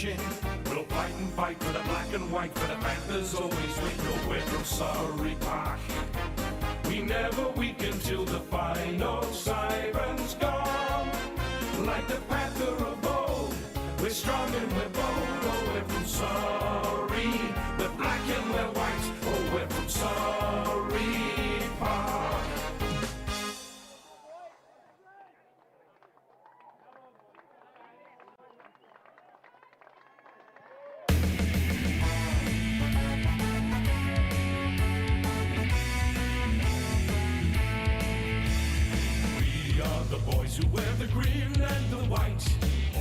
chin. We'll fight and fight for the black and white, for the Panthers always win. No, we're from Surrey Park. We never weaken till the final siren's gone. Like the Panther of old, we're strong and we're bold. Oh, we're from Surrey. We're black and we're white. Oh, we're from Surrey Park. The boys who wear the green and the white.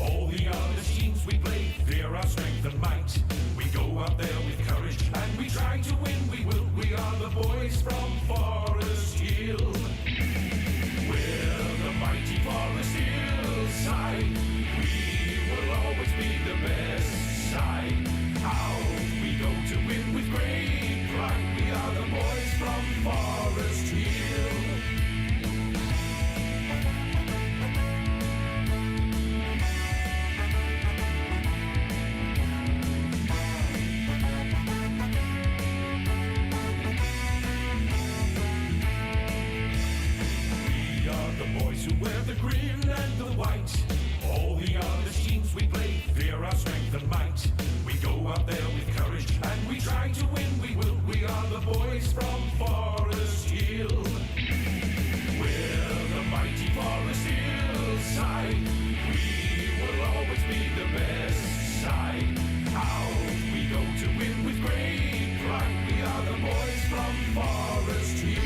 All the other teams we play fear our strength and might. We go out there with courage and we try to win. We will. We are the boys from Forest Hill. We're the mighty Forest Hill side. We will always be the best side. Out we go to win with great pride. We are the boys from Forest Hill. Who wear the green and the white. All the other teams we play fear our strength and might. We go out there with courage and we try to win. We will. We are the boys from Forest Hill. We're the mighty Forest Hill side. We will always be the best side. Out we go to win with great pride. We are the boys from Forest Hill.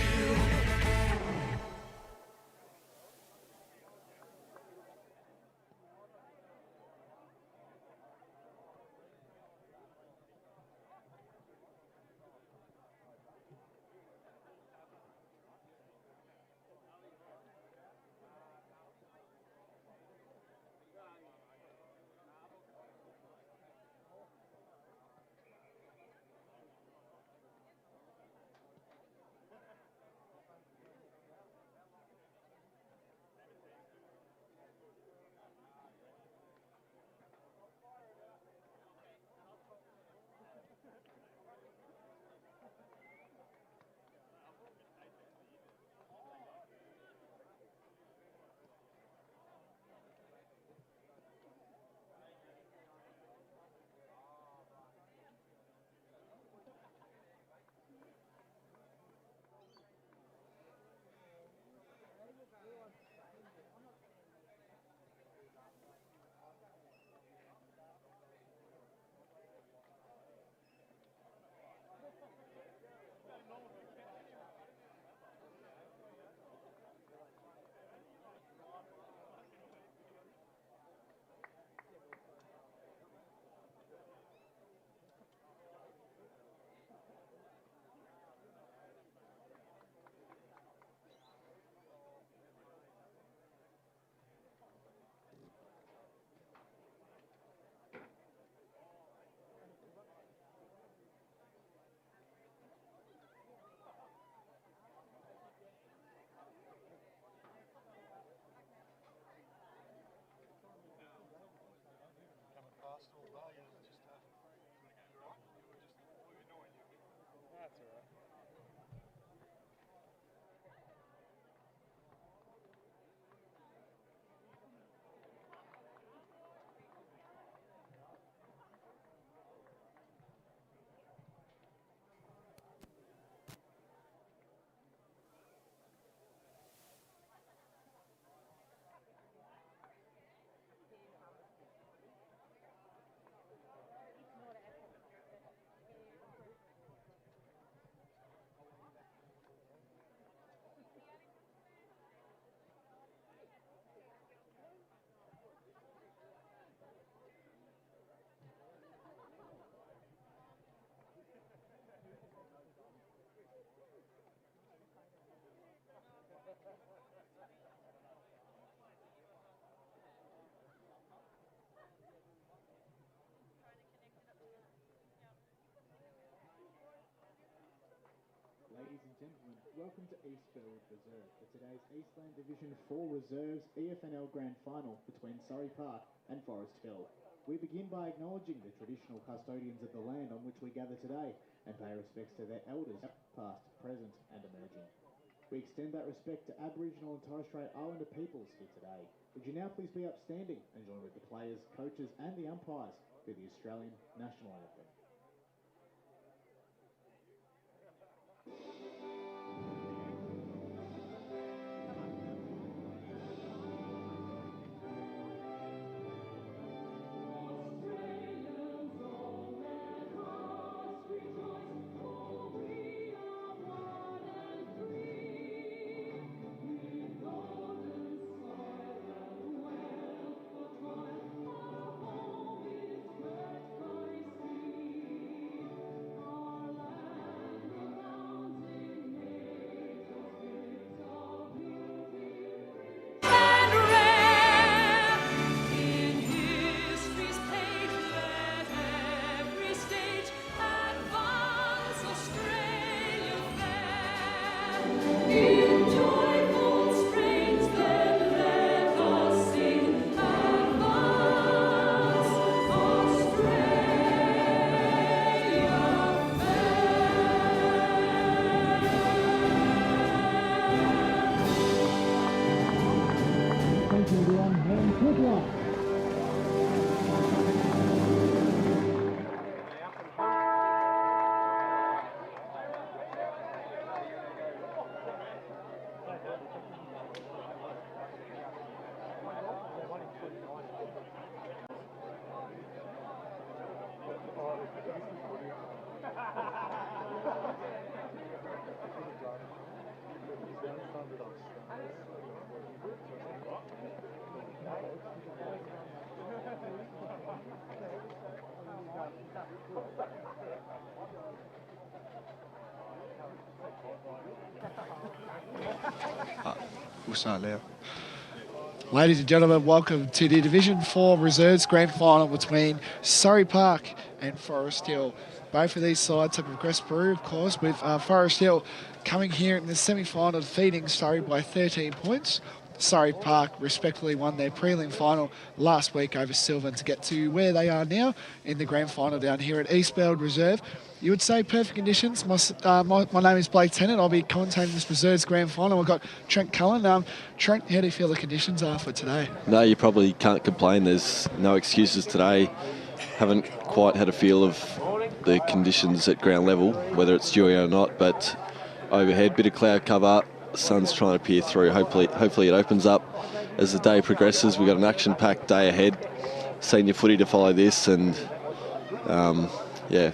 Past all day, just right. You were just annoying you. That's all right. Ladies and gentlemen, welcome to Eastfield Reserve for today's Eastland Division 4 Reserves EFNL Grand Final between Surrey Park and Forest Hill. We begin by acknowledging the traditional custodians of the land on which we gather today and pay respects to their elders, past, present and emerging. We extend that respect to Aboriginal and Torres Strait Islander peoples here today. Would you now please be upstanding and join with the players, coaches and the umpires for the Australian National Anthem. We'll start now. Ladies and gentlemen, welcome to the Division 4 Reserves Grand Final between Surrey Park and Forest Hill. Both of these sides have progressed through, of course, with Forest Hill coming here in the semi-final, defeating Surrey by 13 points. Surrey Park respectively won their prelim final last week over Sylvan to get to where they are now in the grand final down here at Eastland Reserve. You would say perfect conditions. My name is Blake Tennant. I'll be commentating this Reserves grand final. I've got Trent Cullen. Trent, how do you feel the conditions are for today? No, you probably can't complain. There's no excuses today. Haven't quite had a feel of the conditions at ground level, whether it's dewy or not, but overhead, bit of cloud cover. Sun's trying to peer through. Hopefully it opens up as the day progresses. We've got an action-packed day ahead. Senior footy to follow this, and yeah.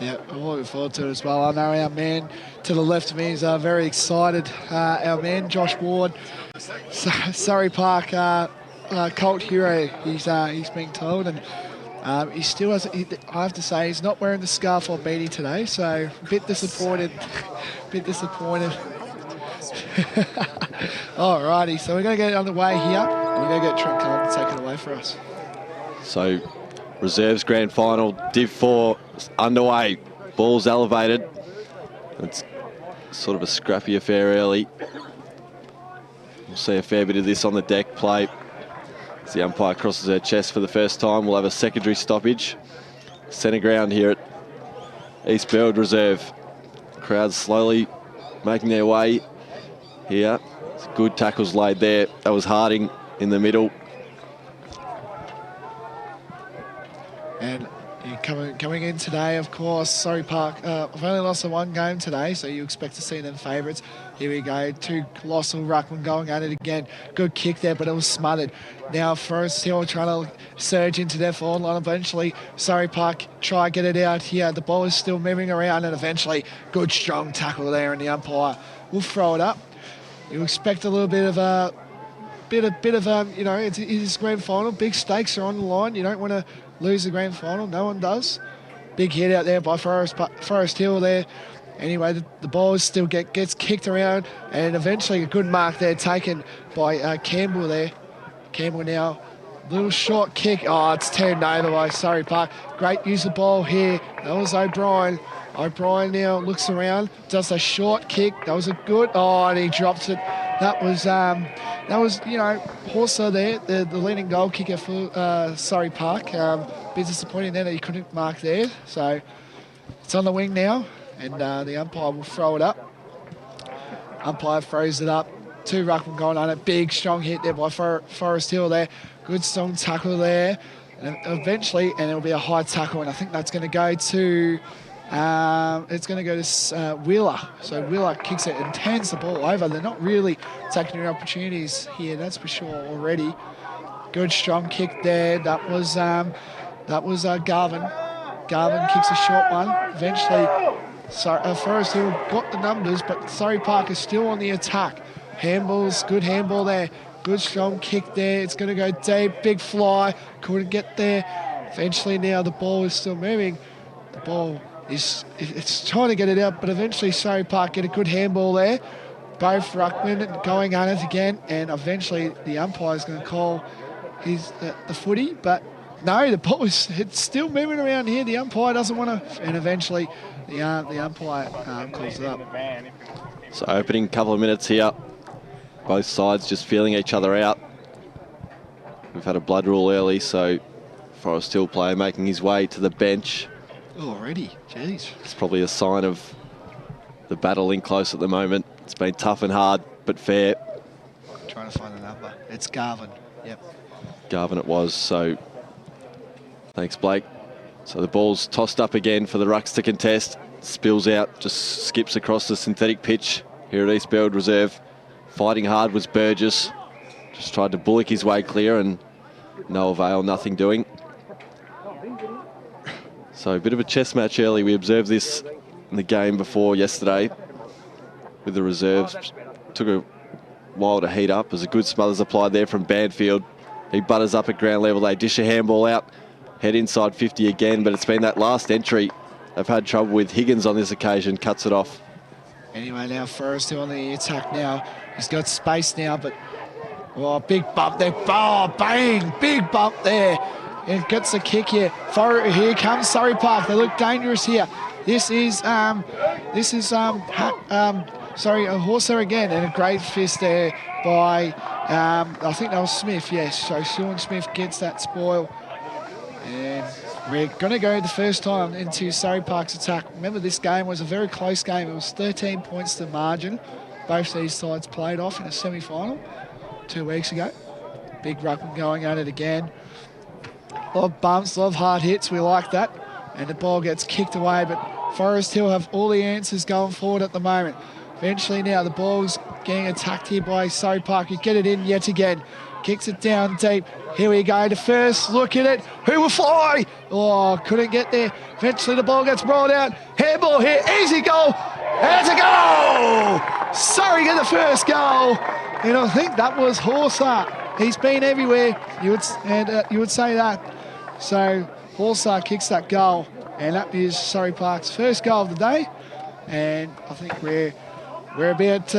Yeah, I'm looking forward to it as well. I know our man to the left of me is very excited. Our man, Josh Ward, Surrey Park cult hero, he's being told, and he still has. I have to say, he's not wearing the scarf or beanie today, so a bit disappointed. Alrighty, so we're going to get underway here, and we're going to get Trent Cullen to take it away for us. So, Reserves Grand Final, Div 4 underway. Ball's elevated. It's sort of a scrappy affair early. We'll see a fair bit of this on the deck plate. As the umpire crosses her chest for the first time, we'll have a secondary stoppage. Centre ground here at Eastfield Reserve. Crowds slowly making their way here. Good tackles laid there. That was Harding in the middle. And coming in today, of course, Surrey Park, I've only lost the one game today, so you expect to see them favourites. Here we go, two colossal ruckman going at it again. Good kick there, but it was smothered. Now Forest Hill trying to surge into their forward line. Eventually, Surrey Park try get it out here. The ball is still moving around, and eventually, good strong tackle there, and the umpire will throw it up. You expect a little bit of a you know, it's grand final. Big stakes are on the line. You don't want to lose the grand final. No one does. Big hit out there by Forest Hill there. Anyway, the ball still gets kicked around, and eventually a good mark there taken by Campbell there. Campbell now, little short kick. Oh, it's turned over by Surrey Park. Great use of ball here. That was O'Brien. O'Brien now looks around, does a short kick. That was a good. Oh, and he drops it. That was Horser there, the leading goal kicker for Surrey Park. Bit disappointing there that he couldn't mark there. So it's on the wing now, and the umpire will throw it up. Umpire throws it up. 2 ruckmen going on it. Big, strong hit there by Forest Hill there. Good, strong tackle there. And eventually, and it'll be a high tackle, and I think that's going to go to... Wheeler. So Wheeler kicks it and turns the ball over. They're not really taking their opportunities here, that's for sure already. Good, strong kick there. That was Garvin. Garvin kicks a short one. Eventually, Forest Hill got the numbers, but Surrey Park is still on the attack. Handballs, good handball there. Good strong kick there. It's going to go deep. Big fly. Couldn't get there. Eventually now the ball is still moving. The ball is it's trying to get it out, but eventually Surrey Park get a good handball there. Both ruckmen going at it again, and eventually the umpire is going to call the footy, but no, the ball is it's still moving around here. The umpire doesn't want to, and eventually the umpire calls it up. So opening couple of minutes here. Both sides just feeling each other out. We've had a blood rule early, so Forest Hill player making his way to the bench. Already, jeez. It's probably a sign of the battle in close at the moment. It's been tough and hard, but fair. I'm trying to find the number. It's Garvin. Yep. Garvin it was, so thanks, Blake. So the ball's tossed up again for the Rucks to contest. Spills out, just skips across the synthetic pitch here at Eastfield Reserve. Fighting hard was Burgess. Just tried to bullock his way clear and no avail, nothing doing. So a bit of a chess match early. We observed this in the game before yesterday with the reserves. Took a while to heat up. There's a good smothers applied there from Banfield. He butters up at ground level. They dish a handball out. Head inside 50 again, but it's been that last entry they've had trouble with. Higgins on this occasion cuts it off. Anyway, now Forrest Hill on the attack now. He's got space now, but big bump there. Oh, bang! Big bump there. It gets a kick here. Here comes Surrey Park. They look dangerous here. This is Horser again, and a great fist there by I think that was Smith. Yes, so Sean Smith gets that spoil, and we're going to go the first time into Surrey Park's attack. Remember, this game was a very close game. It was 13 points to margin. Both these sides played off in a semi-final 2 weeks ago. Big ruckman going at it again. A lot of bumps, a lot of hard hits. We like that. And the ball gets kicked away, but Forest Hill have all the answers going forward at the moment. Eventually now the ball's getting attacked here by Surrey Park. You get it in yet again. Kicks it down deep. Here we go. The first look at it. Who will fly? Oh, couldn't get there. Eventually the ball gets brought out. Handball here. Easy goal. There's a goal. Surrey get the first goal. And I think that was Horser. He's been everywhere. You would say that. So Horser kicks that goal. And that is Surrey Park's first goal of the day. And I think we're about,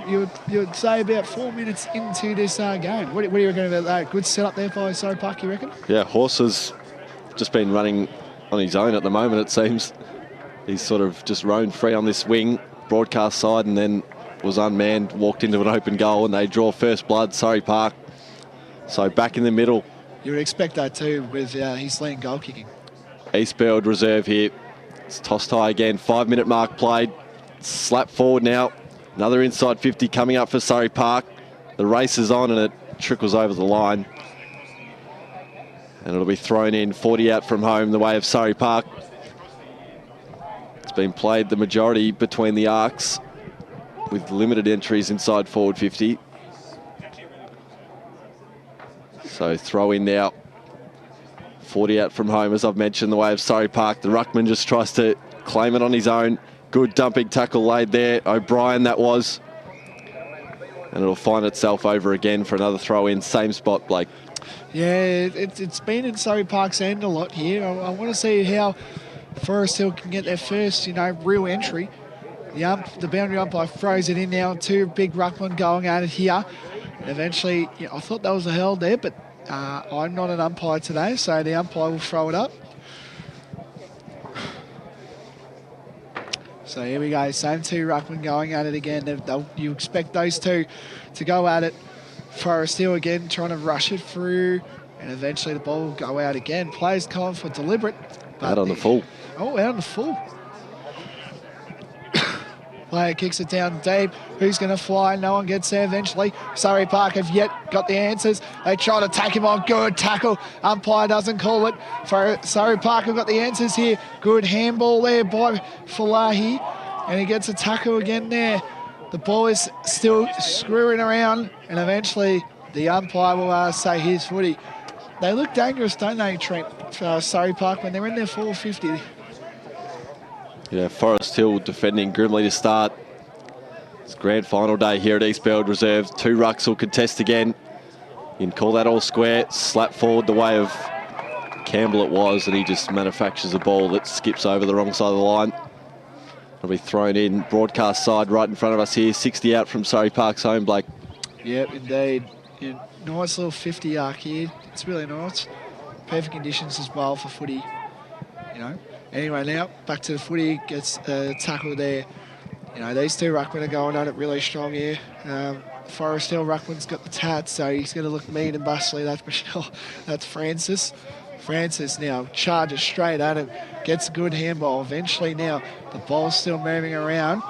you would say about 4 minutes into this game. What do you reckon about that? Good setup there by Surrey Park, you reckon? Yeah, Horser's just been running on his own at the moment, it seems. He's sort of just roamed free on this wing, broadcast side, and then was unmanned, walked into an open goal, and they draw first blood, Surrey Park. So back in the middle. You would expect that too with his leading goal kicking. Eastfield Reserve here. It's tossed high again, 5 minute mark played. Slap forward now. Another inside 50 coming up for Surrey Park. The race is on and it trickles over the line. And it'll be thrown in, 40 out from home, the way of Surrey Park. It's been played the majority between the arcs with limited entries inside forward 50. So throw in now. 40 out from home, as I've mentioned, the way of Surrey Park. The ruckman just tries to claim it on his own. Good dumping tackle laid there. O'Brien that was. And it'll find itself over again for another throw in. Same spot, Blake. Yeah, it's been in Surrey Park's end a lot here. I want to see how Forest Hill can get their first, real entry. The boundary umpire throws it in now. 2 big ruckmen going at it here. And eventually, I thought that was a held there, but I'm not an umpire today, so the umpire will throw it up. So here we go, same two ruckmen going at it again. You expect those two to go at it. Forest Hill again trying to rush it through, and eventually the ball will go out again. Players calling for deliberate. Out on the full. Oh, out on the full. Player kicks it down deep. Who's going to fly? No one gets there eventually. Surrey Park have yet got the answers. They try to take him on. Good tackle. Umpire doesn't call it. For Surrey Park have got the answers here. Good handball there by Falahi. And he gets a tackle again there. The ball is still screwing around. And eventually the umpire will say here's footy. They look dangerous, don't they, Trent, for Surrey Park when they're in their 450. Yeah, Forest Hill defending grimly to start. It's grand final day here at Eastfield Reserve. Two rucks will contest again. You can call that all square. Slap forward the way of Campbell it was, and he just manufactures a ball that skips over the wrong side of the line. It'll be thrown in broadcast side right in front of us here. 60 out from Surrey Park's home, Blake. Yep, indeed. Yeah, nice little 50 arc here. It's really nice. Perfect conditions as well for footy, you know. Anyway, now back to the footy. Gets tackled there. You know, these two ruckmen are going at it really strong here. Forest Hill ruckman's got the tats, so he's going to look mean and bustly. That's Michelle. That's Francis. Francis now charges straight at him. Gets a good handball. Eventually now the ball's still moving around,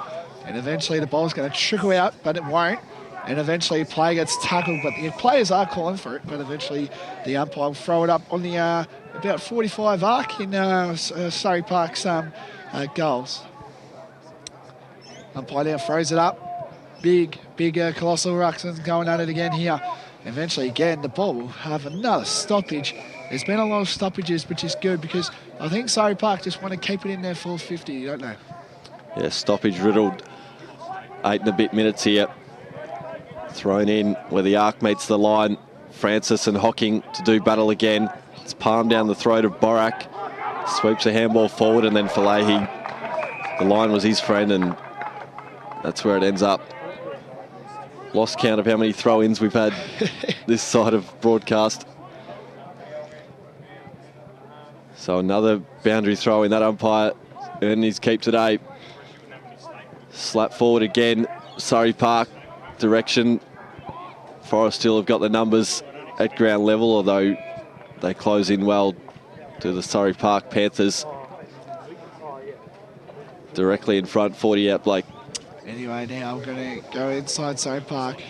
and eventually the ball's going to trickle out, but it won't. And eventually the player gets tackled, but the players are calling for it, but eventually the umpire will throw it up on the about 45 arc in Surrey Park's goals. Umpire now throws it up. Big colossal ruckman going at it again here. Eventually again the ball will have another stoppage. There's been a lot of stoppages, which is good because I think Surrey Park just want to keep it in their 450, you don't know. Yeah, stoppage riddled 8 and a bit minutes here. Thrown in where the arc meets the line. Francis and Hocking to do battle again. It's palmed down the throat of Borak. Sweeps a handball forward, and then Falahi. The line was his friend, and that's where it ends up. Lost count of how many throw-ins we've had this side of broadcast. So another boundary throw in. That umpire earned his keep today. Slap forward again. Surrey Park direction. Forest Hill have got the numbers at ground level, although they close in well to the Surrey Park Panthers. Directly in front, 40 out, Blake. Anyway, now I'm going to go inside Surrey Park.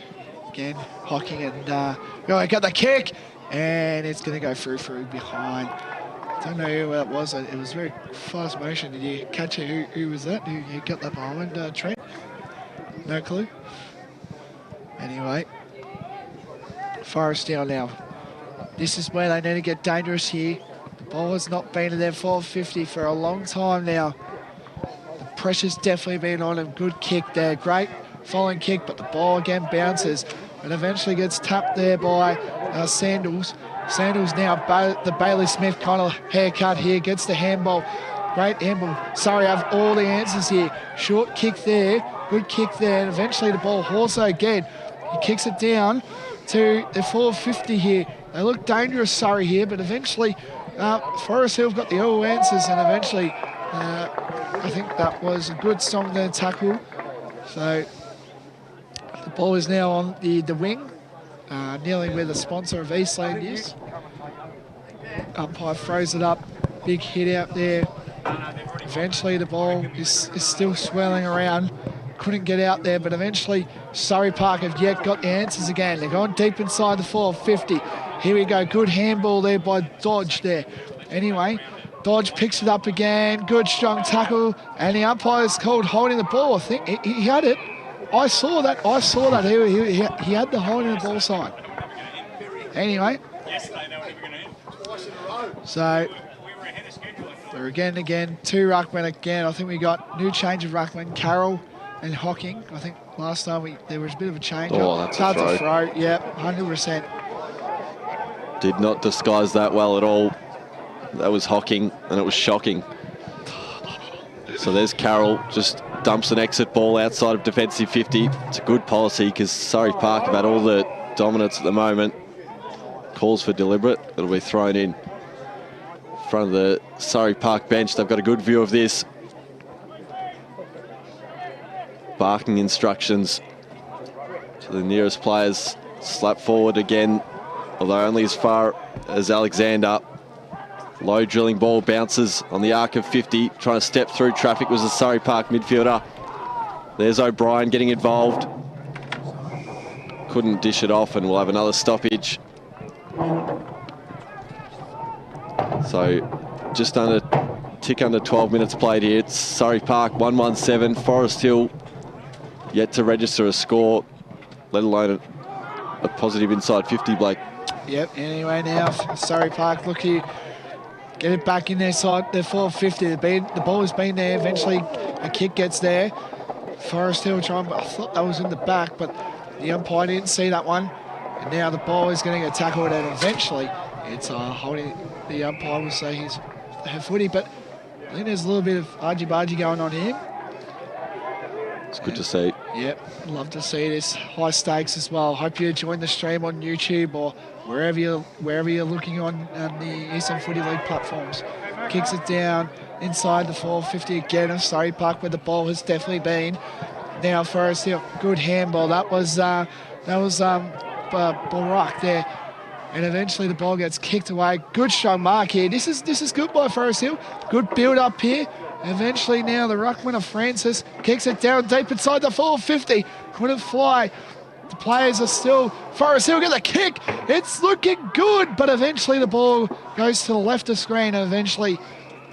Again, Hocking and I got the kick, and it's going to go through behind. Don't know who that was. It was very fast motion. Did you catch it? Who was that? Who got that behind, Trent? No clue? Anyway, Forest Hill now. This is where they need to get dangerous here. The ball has not been in their 450 for a long time now. The pressure's definitely been on him. Good kick there. Great following kick, but the ball again bounces and eventually gets tapped there by Sandals. Sandals now, the Bailey Smith kind of haircut here, gets the handball. Great handball. Surrey have all the answers here. Short kick there, good kick there, and eventually the ball also again. He kicks it down to the 450 here. They look dangerous, Surrey here, but eventually Forest Hill got the all answers, and eventually I think that was a good strong tackle. So the ball is now on the wing, nearly where the sponsor of Eastland is. Umpire throws it up, big hit out there. Eventually the ball is still swirling around. Couldn't get out there, but eventually Surrey Park have yet got the answers again. They're going deep inside the 450. Here we go, good handball there by Dodge there. Anyway, Dodge picks it up again, good strong tackle, and the umpire's called holding the ball. I think he had it. I saw that. He had the holding the ball sign. Anyway, so we're again, two ruckmen again. I think we got new change of ruckmen, Carroll and Hocking. I think last time there was a bit of a change. Oh, that's a throw. Yep, 100%. Did not disguise that well at all. That was Hocking, and it was shocking. So there's Carroll, just dumps an exit ball outside of defensive 50. It's a good policy because Surrey Park have had all the dominance at the moment. Calls for deliberate. It'll be thrown in front of the Surrey Park bench. They've got a good view of this. barking instructions to the nearest players. Slap forward again, although only as far as Alexander. Low drilling ball bounces on the arc of 50. Trying to step through traffic was the Surrey Park midfielder. There's O'Brien getting involved. Couldn't dish it off, and we'll have another stoppage. So just under 12 minutes played here. It's Surrey Park 117. Forest Hill yet to register a score, let alone a positive inside 50, Blake. Yep, anyway now, Surrey Park looking get it back in their side, their 450. The ball has been there, eventually a kick gets there. Forest Hill trying, I thought that was in the back, but the umpire didn't see that one. And now the ball is going to get tackled, and eventually it's holding, the umpire will say he's her footy, but I think there's a little bit of argy-bargy going on here. It's good to see. Yep, love to see this. High stakes as well. Hope you join the stream on YouTube or wherever you're looking on the Eastern Footy League platforms. Kicks it down inside the 450 again of Surrey Park, where the ball has definitely been. Now Forest Hill, good handball. That was Barak there, and eventually the ball gets kicked away. Good strong mark here. This is good by Forest Hill. Good build up here. Eventually now the ruckman of Francis kicks it down deep inside the 450. Couldn't fly. The players are still, Forest Hill get the kick. It's looking good, but eventually the ball goes to the left of screen, and eventually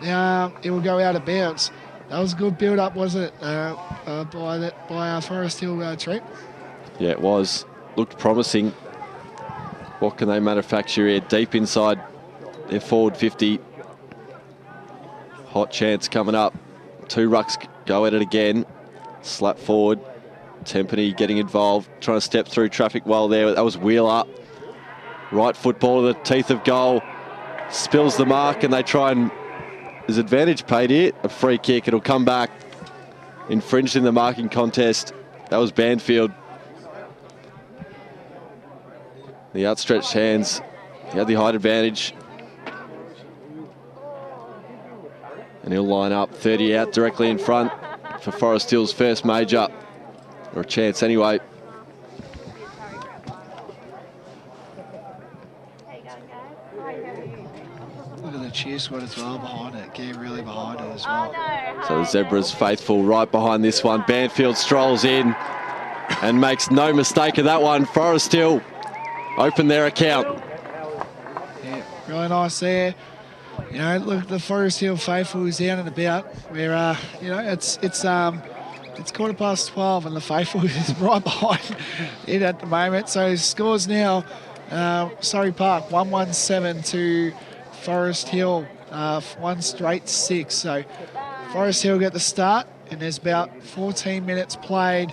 it will go out of bounds. That was a good build up, wasn't it, by Forest Hill, Trent? Yeah, it was. Looked promising. What can they manufacture here? Deep inside their forward 50. Hot chance coming up. Two rucks go at it again. Slap forward. Tempany getting involved, trying to step through traffic well there. That was Wheeler. Right football to the teeth of goal. Spills the mark, and they try and... There's advantage paid here. A free kick. It'll come back. Infringed in the marking contest. That was Banfield. The outstretched hands. He had the height advantage. And he'll line up 30 out directly in front for Forest Hill's first major. Or a chance anyway. Look at the cheer squad as well behind it. Get really behind it as well. So the Zebras faithful right behind this one. Banfield strolls in and makes no mistake of that one. Forest Hill open their account. Yeah, really nice there. You know, look, the Forest Hill faithful is down and about. Where you know, it's 12:15 and the faithful is right behind it at the moment. So scores now, Surrey Park 117 to Forest Hill 1-6. So Forest Hill get the start, and there's about 14 minutes played.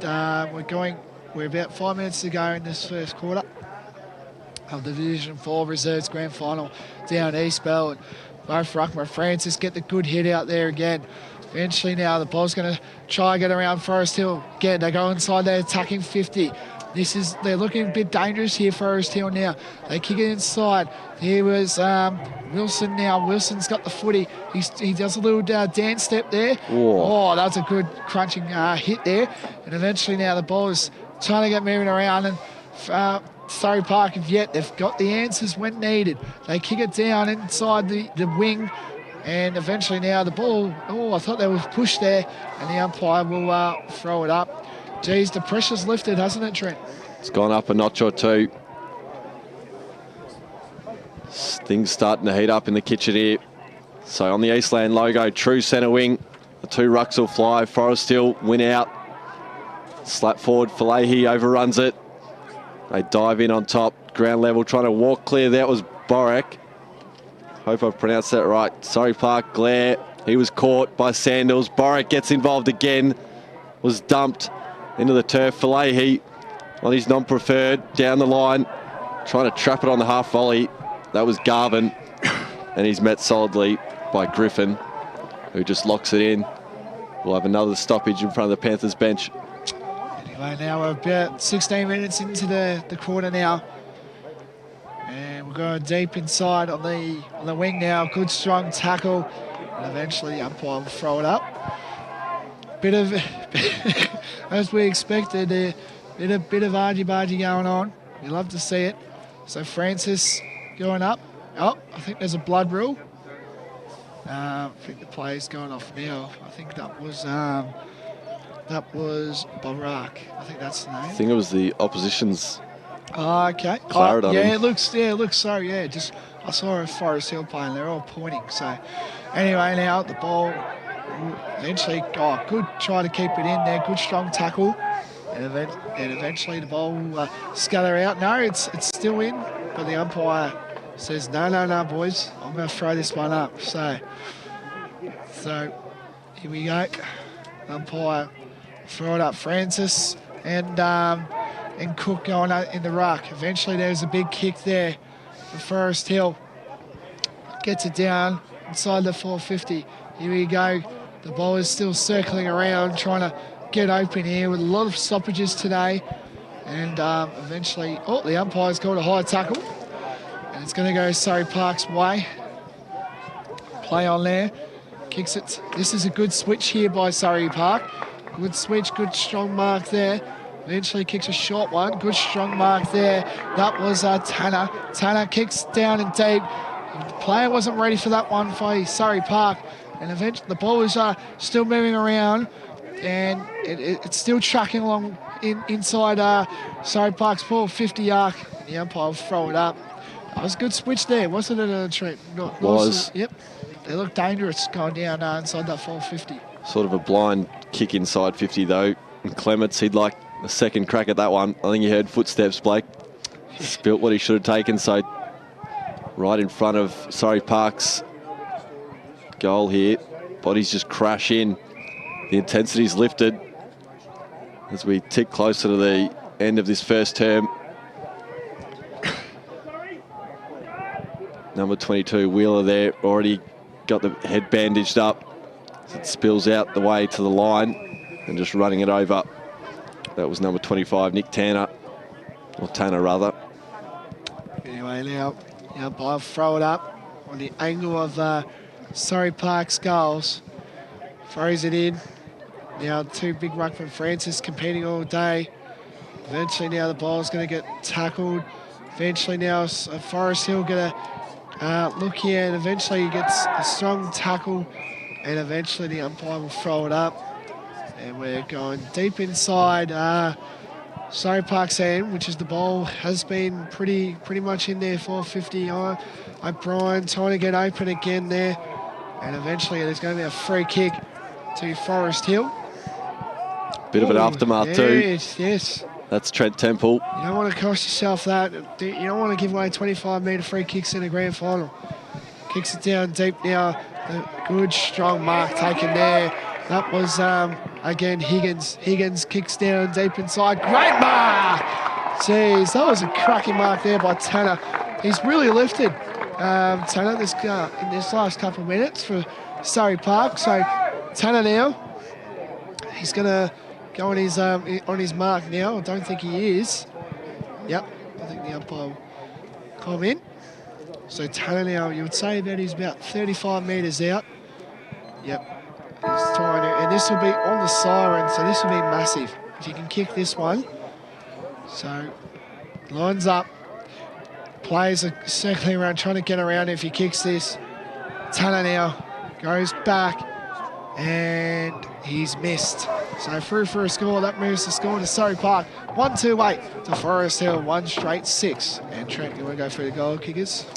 We're about 5 minutes to go in this first quarter of the Division 4 Reserves Grand Final down East Bell. And both Ruckman and Francis get the good hit out there again. Eventually now the ball's going to try and get around Forest Hill. Again, they go inside, they're attacking 50. They're looking a bit dangerous here, Forest Hill now. They kick it inside. Here was Wilson now. Wilson's got the footy. He does a little dance step there. Whoa. Oh, that's a good crunching hit there. And eventually now the ball is trying to get moving around, and Surrey Park have yet. They've got the answers when needed. They kick it down inside the wing. And eventually now the ball, I thought they were pushed there, and the umpire will throw it up. Geez, the pressure's lifted, hasn't it, Trent? It's gone up a notch or two. Things starting to heat up in the kitchen here. So on the Eastland logo, true centre wing. The two rucks will fly. Forest Hill win out. Slap forward, Falahi overruns it. They dive in on top, ground level, trying to walk clear. That was Borak. Hope I've pronounced that right. Surrey Park, Glare. He was caught by Sandals. Borak gets involved again. Was dumped into the turf. Falahi on his non-preferred down the line, trying to trap it on the half volley. That was Garvin, and he's met solidly by Griffin, who just locks it in. We'll have another stoppage in front of the Panthers bench. Anyway, now we're about 16 minutes into the quarter now. And we're going deep inside on the wing now. Good strong tackle. And eventually the umpire will throw it up. bit of, as we expected, a bit of argy-bargy going on. We love to see it. So Francis going up. Oh, I think there's a blood rule. I think the play's going off now. I think that was Barak. I think that's the name. I think it was the opposition's. Oh, okay. Claret on yeah, him. it looks so. Yeah, just I saw a Forest Hill playing. They're all pointing. So anyway, now the ball eventually. Oh, good try to keep it in there. Good strong tackle, and eventually the ball will scuttle out. No, it's still in, but the umpire says no, boys. I'm going to throw this one up. So here we go. Umpire throw it up. Francis and Cook going in the ruck. Eventually there's a big kick there for Forest Hill. Gets it down inside the 450. Here we go. The ball is still circling around, trying to get open here with a lot of stoppages today. And eventually, the umpire's called a high tackle. And it's going to go Surrey Park's way. Play on there. Kicks it. This is a good switch here by Surrey Park. Good switch, good strong mark there. Eventually kicks a short one. Good strong mark there. That was Tanner. Tanner kicks down and deep. The player wasn't ready for that one for Surrey Park. And eventually the ball is still moving around. And it's still tracking along inside Surrey Park's 450 arc. The umpire will throw it up. That was a good switch there, wasn't it, Trent? Was. Yep. They look dangerous going down inside that 450. Sort of a blind kick inside 50 though. And Clements, he'd like a second crack at that one. I think he heard footsteps, Blake. Spilt what he should have taken, so right in front of Surrey Park's goal here. Bodies just crash in. The intensity's lifted as we tick closer to the end of this first term. Number 22, Wheeler there, already got the head bandaged up. It spills out the way to the line and just running it over. That was number 25, Nick Tanner, or Tanner rather. Anyway, now umpire throw it up on the angle of Surrey Park's goals. Throws it in. Now two big ruckman Francis competing all day. Eventually now the ball's going to get tackled. Eventually now Forest Hill going to look here, and eventually he gets a strong tackle, and eventually the umpire will throw it up. And we're going deep inside Surrey Park's end, which is the ball has been pretty much in there, 450 on. O'Brien trying to get open again there. And eventually there's going to be a free kick to Forest Hill. Bit of an aftermath too. Yes. That's Trent Temple. You don't want to cost yourself that. You don't want to give away 25-metre free kicks in a grand final. Kicks it down deep now. A good, strong mark taken there. That was, again, Higgins. Higgins kicks down deep inside. Great mark! Jeez, that was a cracking mark there by Tanner. He's really lifted, Tanner, in this last couple of minutes for Surrey Park. So Tanner now, he's going to go on his mark now. I don't think he is. Yep, I think the umpire will come in. So Tanner now, you would say that he's about 35 metres out. Yep. He's trying to, and this will be on the siren, so this will be massive if you can kick this one. So lines up, players are circling around trying to get around if he kicks this. Tanner now goes back and he's missed. So through for a score. That moves the score to Surrey Park 1-2-8 to Forest Hill 1-6. And Trent, you want to go through the goal kickers?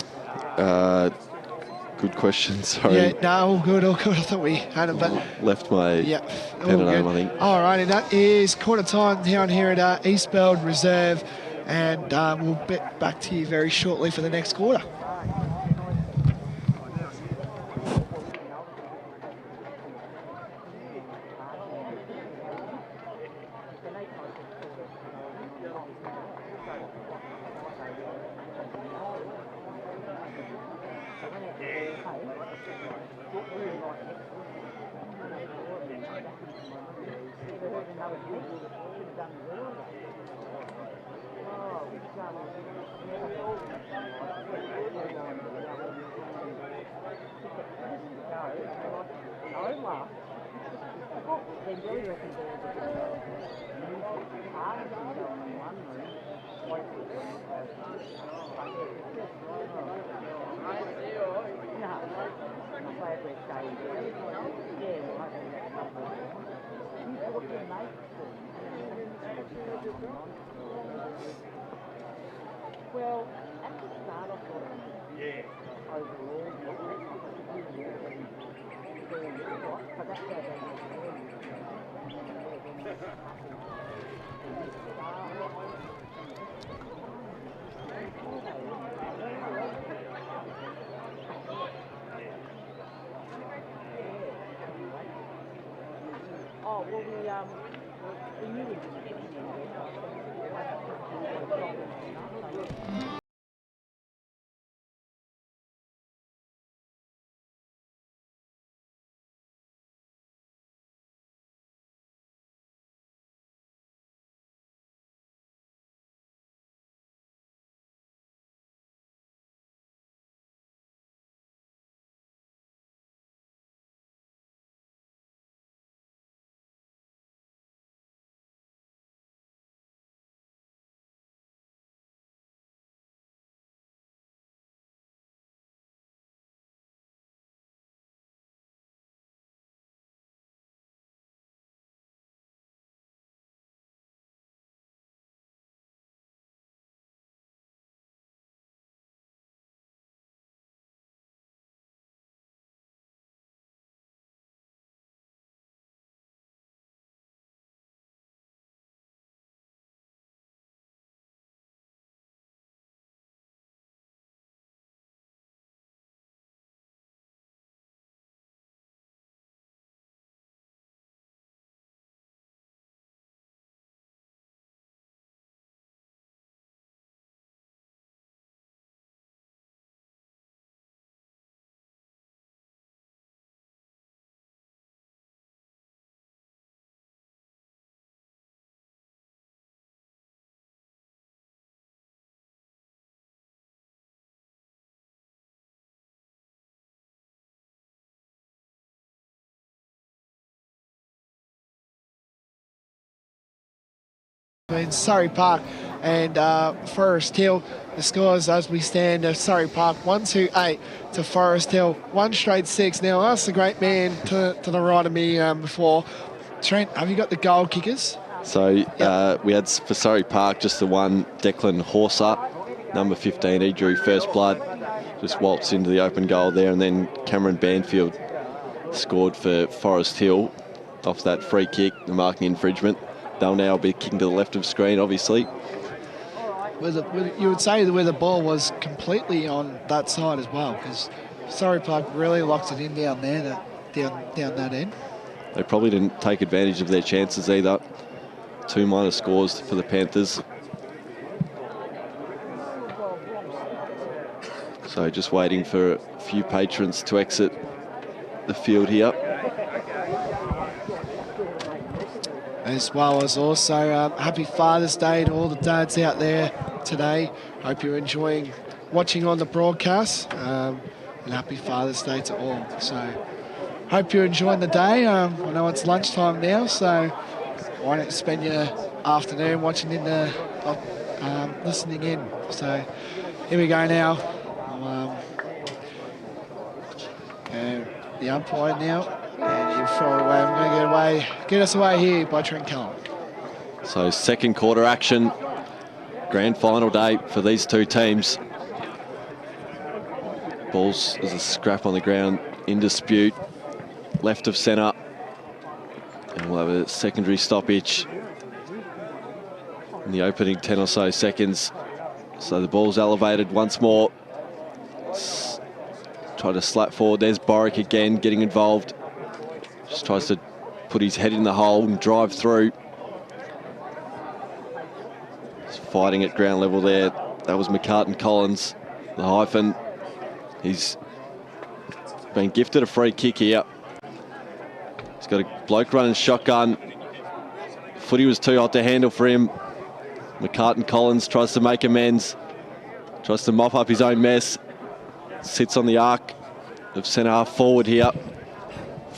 Good question, sorry. Yeah, no, all good. I thought we had it, but left my pen at home, I think. All right, and that is quarter time down here at Eastbeld Reserve, and we'll get back to you very shortly for the next quarter. Well, at the start, I thought overall, but that's where oh, well, we knew we didn't get in there. In Surrey Park and Forest Hill. The scores as we stand at Surrey Park 1-8 to Forest Hill, 1 straight 6. Now, I asked the great man to the right of me before. Trent, have you got the goal kickers? So we had for Surrey Park just the one, Declan Horser, number 15. He drew first blood, just waltzed into the open goal there, and then Cameron Banfield scored for Forest Hill off that free kick, the marking infringement. They'll now be kicking to the left of screen, obviously. You would say where the ball was completely on that side as well, because Surrey Park really locked it in down there, down that end. They probably didn't take advantage of their chances either. 2 minor scores for the Panthers. So just waiting for a few patrons to exit the field here. As well as also happy Father's Day to all the dads out there today. Hope you're enjoying watching on the broadcast, and happy Father's Day to all. So hope you're enjoying the day. I know it's lunchtime now, so why don't you spend your afternoon watching in the listening in. So here we go now. And the umpire now. And you throw it away. I'm going to get us away here by Trent Cullen. So second quarter action, grand final day for these two teams. Balls as a scrap on the ground in dispute, left of centre. And we'll have a secondary stoppage in the opening 10 or so seconds. So the ball's elevated once more. Try to slap forward. There's Boric again getting involved. Just tries to put his head in the hole and drive through. He's fighting at ground level there. That was McCartan Collins, the hyphen. He's been gifted a free kick here. He's got a bloke running shotgun. Footy was too hot to handle for him. McCartan Collins tries to make amends. Tries to mop up his own mess. Sits on the arc of centre half forward here.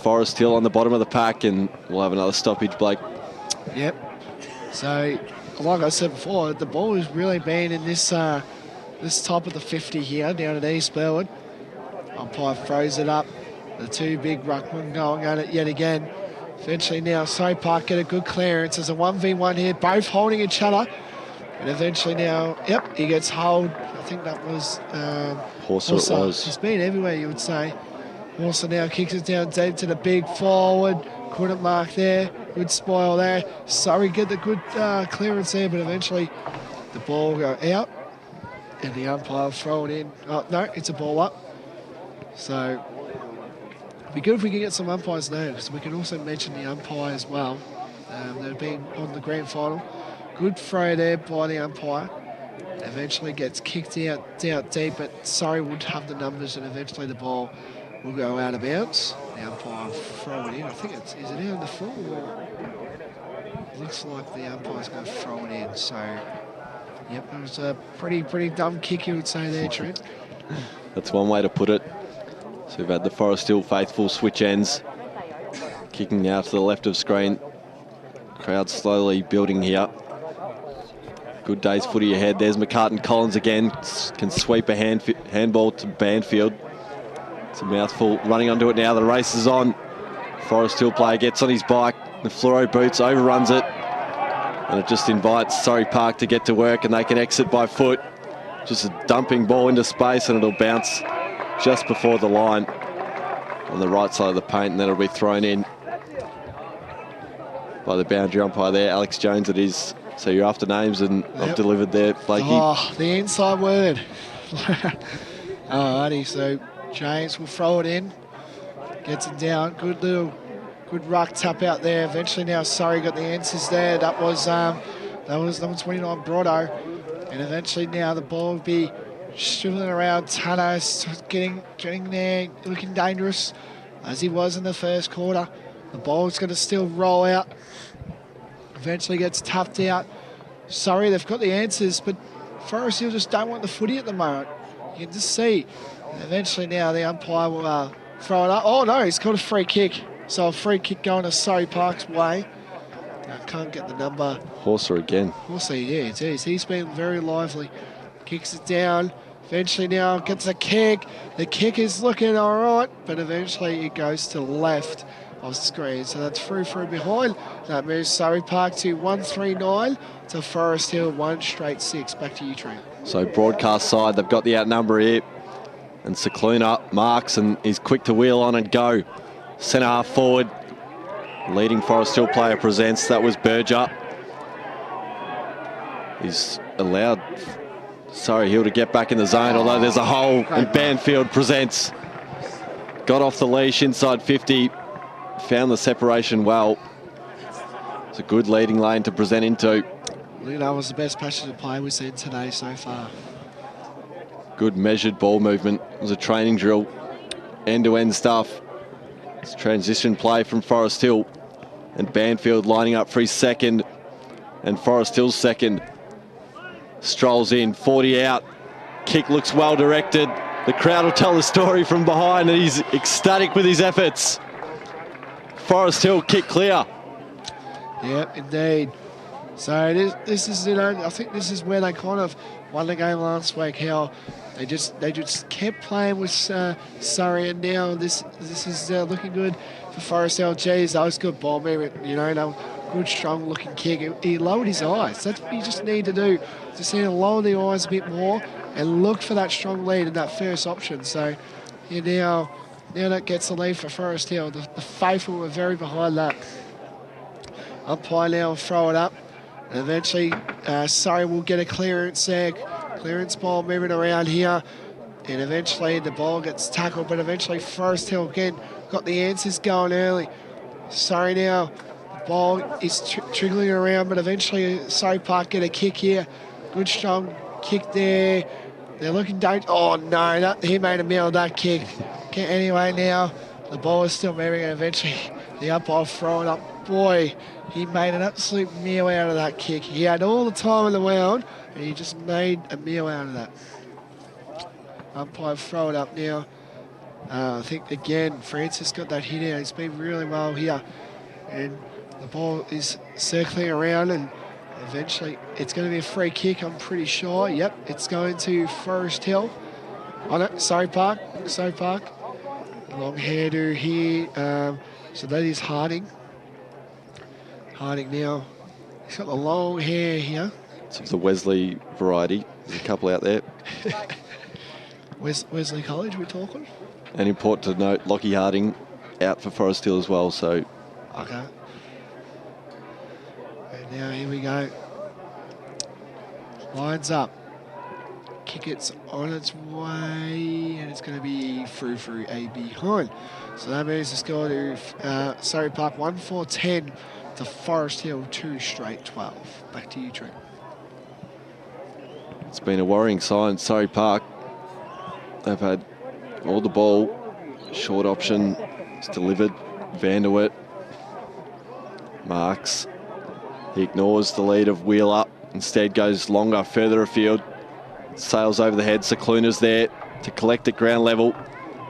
Forest Hill on the bottom of the pack, and we'll have another stoppage, Blake. Yep. So, like I said before, the ball has really been in this this top of the 50 here down at East Burwood. Umpire throws it up. The two big ruckmen going at it yet again. Eventually now Surrey Park get a good clearance. There's a 1v1 here, both holding each other. And eventually now, yep, he gets hold. I think that was Horser it was. He's been everywhere, you would say. Horser now kicks it down deep to the big forward. Couldn't mark there. Good spoil there. Surrey get the good clearance there, but eventually the ball go out. And the umpire will throw it in. Oh, no, it's a ball up. So it'd be good if we could get some umpires now, because we can also mention the umpire as well. They've been on the grand final. Good throw there by the umpire. Eventually gets kicked out deep, but Surrey would have the numbers, and eventually the ball will go out of bounds. The umpire will throw it in. I think is it out on the floor? Or looks like the umpire's going to throw it in. So, yep, it was a pretty dumb kick, you would say there, Trent. That's one way to put it. So we've had the Forest Hill faithful switch ends. Kicking now to the left of screen. Crowd slowly building here. Good day's footy ahead. There's McCartan Collins again. Can sweep a handball to Banfield. It's a mouthful. Running onto it now. The race is on. Forest Hill player gets on his bike. The fluoro boots overruns it. And it just invites Surrey Park to get to work, and they can exit by foot. Just a dumping ball into space, and it'll bounce just before the line on the right side of the paint, and then it'll be thrown in by the boundary umpire there, Alex Jones it is. So you're after names, and Yep. I've delivered there, Blakey. Oh, the inside word. Alrighty, so James will throw it in. Gets it down. Good ruck tap out there. Eventually now Surrey got the answers there. That was number 29 Brotto. And eventually now the ball will be stripping around. Tanos getting there, looking dangerous as he was in the first quarter. The ball's going to still roll out. Eventually gets tapped out. Surrey, they've got the answers, but Forest Hill just don't want the footy at the moment. You can just see. And eventually now the umpire will throw it up. Oh no, he's got a free kick. So a free kick going to Surrey Park's way. I can't get the number. Horser again. Horser, yeah, it is. He's been very lively. Kicks it down. Eventually now gets a kick. The kick is looking all right, but eventually it goes to the left of the screen. So that's through behind. That moves Surrey Park to 139 to Forest Hill 1-6. Back to you, Trent. So broadcast side, they've got the outnumber here. And Cicluna marks and is quick to wheel on and go. Centre half forward. Leading Forest Hill player presents. That was Berger. He's allowed Surrey Hill to get back in the zone, although there's a hole, and Banfield presents. Got off the leash inside 50. Found the separation well. It's a good leading lane to present into. That was the best passionate play we've seen today so far. Good measured ball movement. It was a training drill. End-to-end stuff. It's transition play from Forest Hill. And Banfield lining up for his second. And Forest Hill's second. Strolls in, 40 out. Kick looks well directed. The crowd will tell the story from behind, and he's ecstatic with his efforts. Forest Hill kick clear. Yep, indeed. So this is, you know, I think this is where they kind of won the game last week. How they just kept playing with Surrey, and now this is looking good for Forest Hill. Geez, that was good ball movement. You know, that was good, strong looking kick. He lowered his eyes. That's what you just need to do. Just need to lower the eyes a bit more and look for that strong lead in that first option. So now that gets the lead for Forest Hill. The faithful were very behind that. Umpire now will throw it up. And eventually, Surrey will get a clearance there. Clearance ball moving around here. And eventually the ball gets tackled, but eventually Forest Hill again got the answers going early. Surrey now, the ball is trickling around, but eventually Surrey Park get a kick here. Good strong kick there. They're looking dangerous. Oh no, he made a meal of that kick. Okay, anyway, now the ball is still moving, and eventually the umpire throw it up. Boy, he made an absolute meal out of that kick. He had all the time in the world, and he just made a meal out of that. Umpire throw it up now. I think, again, Francis got that hit out. He's been really well here. And the ball is circling around, and eventually it's going to be a free kick, I'm pretty sure. Yep, it's going to Forest Hill. On it, Surrey Park. Long hairdo here. So that is Harding. Harding now. He's got the long hair here. It's the Wesley variety. There's a couple out there. Wesley College, we're talking? And important to note, Lockie Harding out for Forest Hill as well. So Okay. And now here we go. Lines up. Kick it's on its way, and it's going to be through a behind. So that means the score to Surrey Park 1-4-10 to Forest Hill 2 straight 12. Back to you, Trent. it's been a worrying sign. Surrey Park, they've had all the ball, short option, it's delivered. Vanderwit marks. He ignores the lead of Wheeler, instead goes longer, further afield. Sails over the head. Sakluna's there to collect at ground level.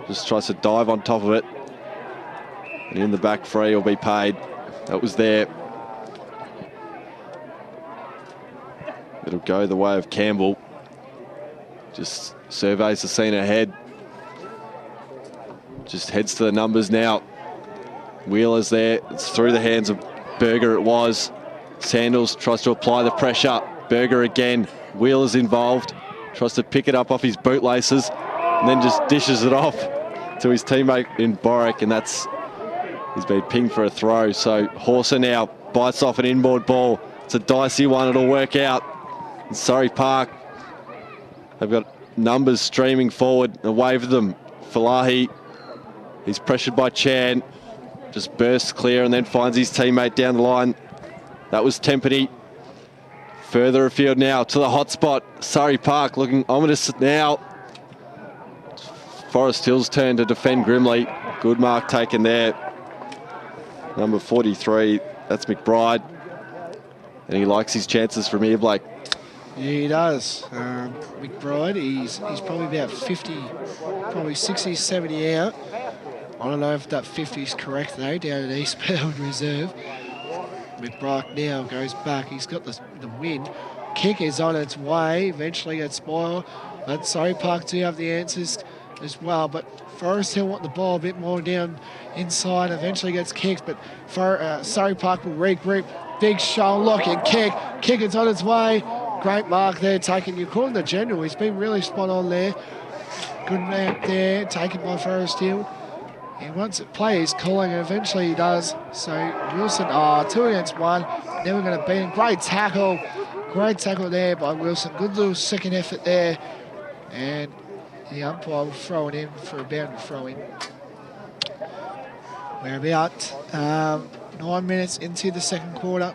Just tries to dive on top of it. And in the back free will be paid. That was there. It'll go the way of Campbell. Just surveys the scene ahead. Just heads to the numbers now. Wheeler's there. It's through the hands of Berger it was. Sandals tries to apply the pressure. Berger again. Wheeler's involved. Tries to pick it up off his bootlaces and then just dishes it off to his teammate in Boric, and he's been pinged for a throw. So Horser now bites off an inboard ball. It's a dicey one, it'll work out. And Surrey Park, they've got numbers streaming forward, away with them. Falahi, he's pressured by Chan, just bursts clear and then finds his teammate down the line. That was Tempany. Further afield now to the hot spot. Surrey Park looking ominous now. Forest Hill's turn to defend grimly. Good mark taken there. Number 43, that's McBride. And he likes his chances from here, Blake. Yeah, he does. McBride, he's probably about 50, probably 60, 70 out. I don't know if that 50 is correct though, down at Eastbound Reserve. McBride now goes back. He's got the win. Kick is on its way. Eventually gets spoiled. But Surrey Park do have the answers as well. But Forest Hill want the ball a bit more down inside. Eventually gets kicked. But Surrey Park will regroup. Big shoulder lock and kick. Kick is on its way. Great mark there taken. You call him the general. He's been really spot on there. Good mark there taken by Forest Hill. He wants it plays calling, and eventually he does. So Wilson, 2 against 1. Never going to beat him. Great tackle there by Wilson. Good little second effort there. And the umpire will throw it in for a boundary throw in. We're about 9 minutes into the second quarter.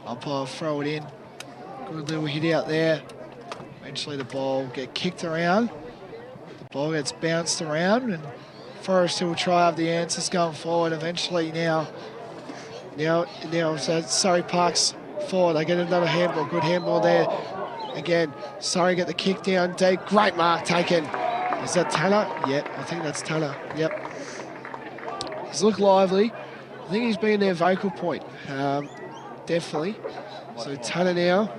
Umpire will throw it in. Good little hit out there. Eventually the ball will get kicked around. The ball gets bounced around, and Forest Hill will try to have the answers going forward. Eventually now so Surrey Park's forward. They get another handball. Good handball there. Again, Surrey get the kick down deep. Great mark taken. Is that Tanner? Yep, I think that's Tanner. Yep. He's looked lively. I think he's been their vocal point. Definitely. So Tanner now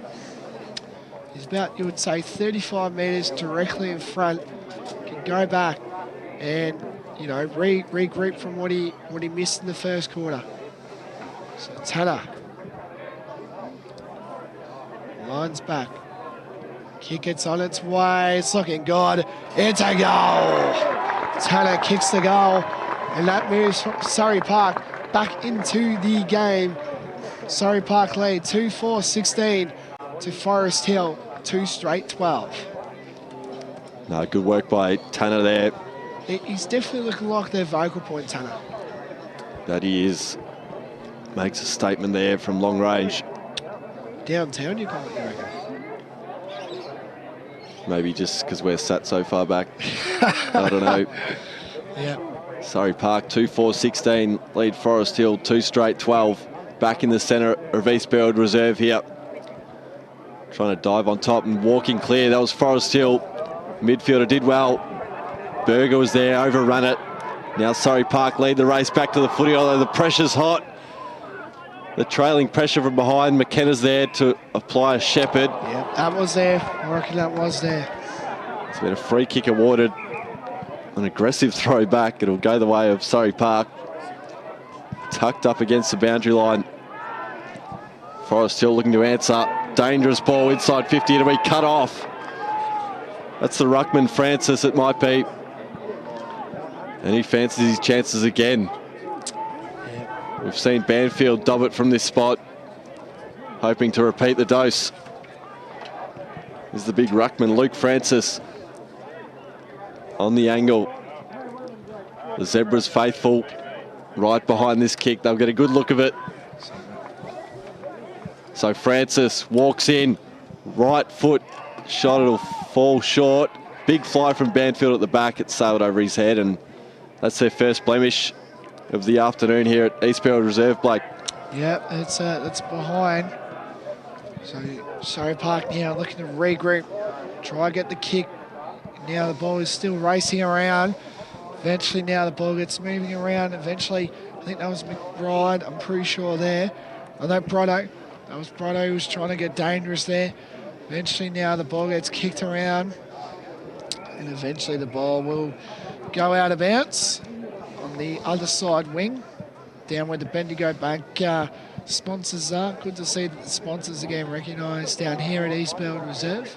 is about, you would say, 35 metres directly in front. Can go back and, you know, regroup from what he missed in the first quarter. So Tanner lines back. Kick it's on its way. It's looking good. It's a goal. Tanner kicks the goal, and that moves Surrey Park back into the game. Surrey Park lead 2-4-16 to Forest Hill 2 straight 12. No, good work by Tanner there. He's definitely looking like their vocal point, Tanner. That he is. Makes a statement there from long range. Downtown, you reckon? Maybe just because we're sat so far back. I don't know. Yeah. Surrey Park 2-4-16, lead Forest Hill 2 straight 12. Back in the centre of Eastbound Reserve here. Trying to dive on top and walking clear. That was Forest Hill. Midfielder did well. Berger was there, overrun it. Now Surrey Park lead the race back to the footy, although the pressure's hot. The trailing pressure from behind. McKenna's there to apply a shepherd. Yeah, that was there. I reckon that was there. It's been a free kick awarded. An aggressive throw back. It'll go the way of Surrey Park. Tucked up against the boundary line. Forrest Hill looking to answer. Dangerous ball inside 50 to be cut off. That's the ruckman Francis, it might be. And he fancies his chances again. We've seen Banfield dob it from this spot, hoping to repeat the dose. Is the big ruckman, Luke Francis, on the angle. The Zebras faithful right behind this kick. They'll get a good look of it. So Francis walks in, right foot shot, it'll fall short. Big fly from Banfield at the back. It sailed over his head, and that's their first blemish of the afternoon here at Eastfield Reserve, Blake. Yep, it's behind. So Surrey Park now looking to regroup, try to get the kick. Now the ball is still racing around. Eventually now the ball gets moving around. Eventually, I think that was McBride, I'm pretty sure there. I know Brotto. That was Brotto who was trying to get dangerous there. Eventually now the ball gets kicked around. And eventually the ball will go out of bounds on the other side wing, down where the Bendigo Bank sponsors are. Good to see that the sponsors are getting recognised down here at Eastfield Reserve.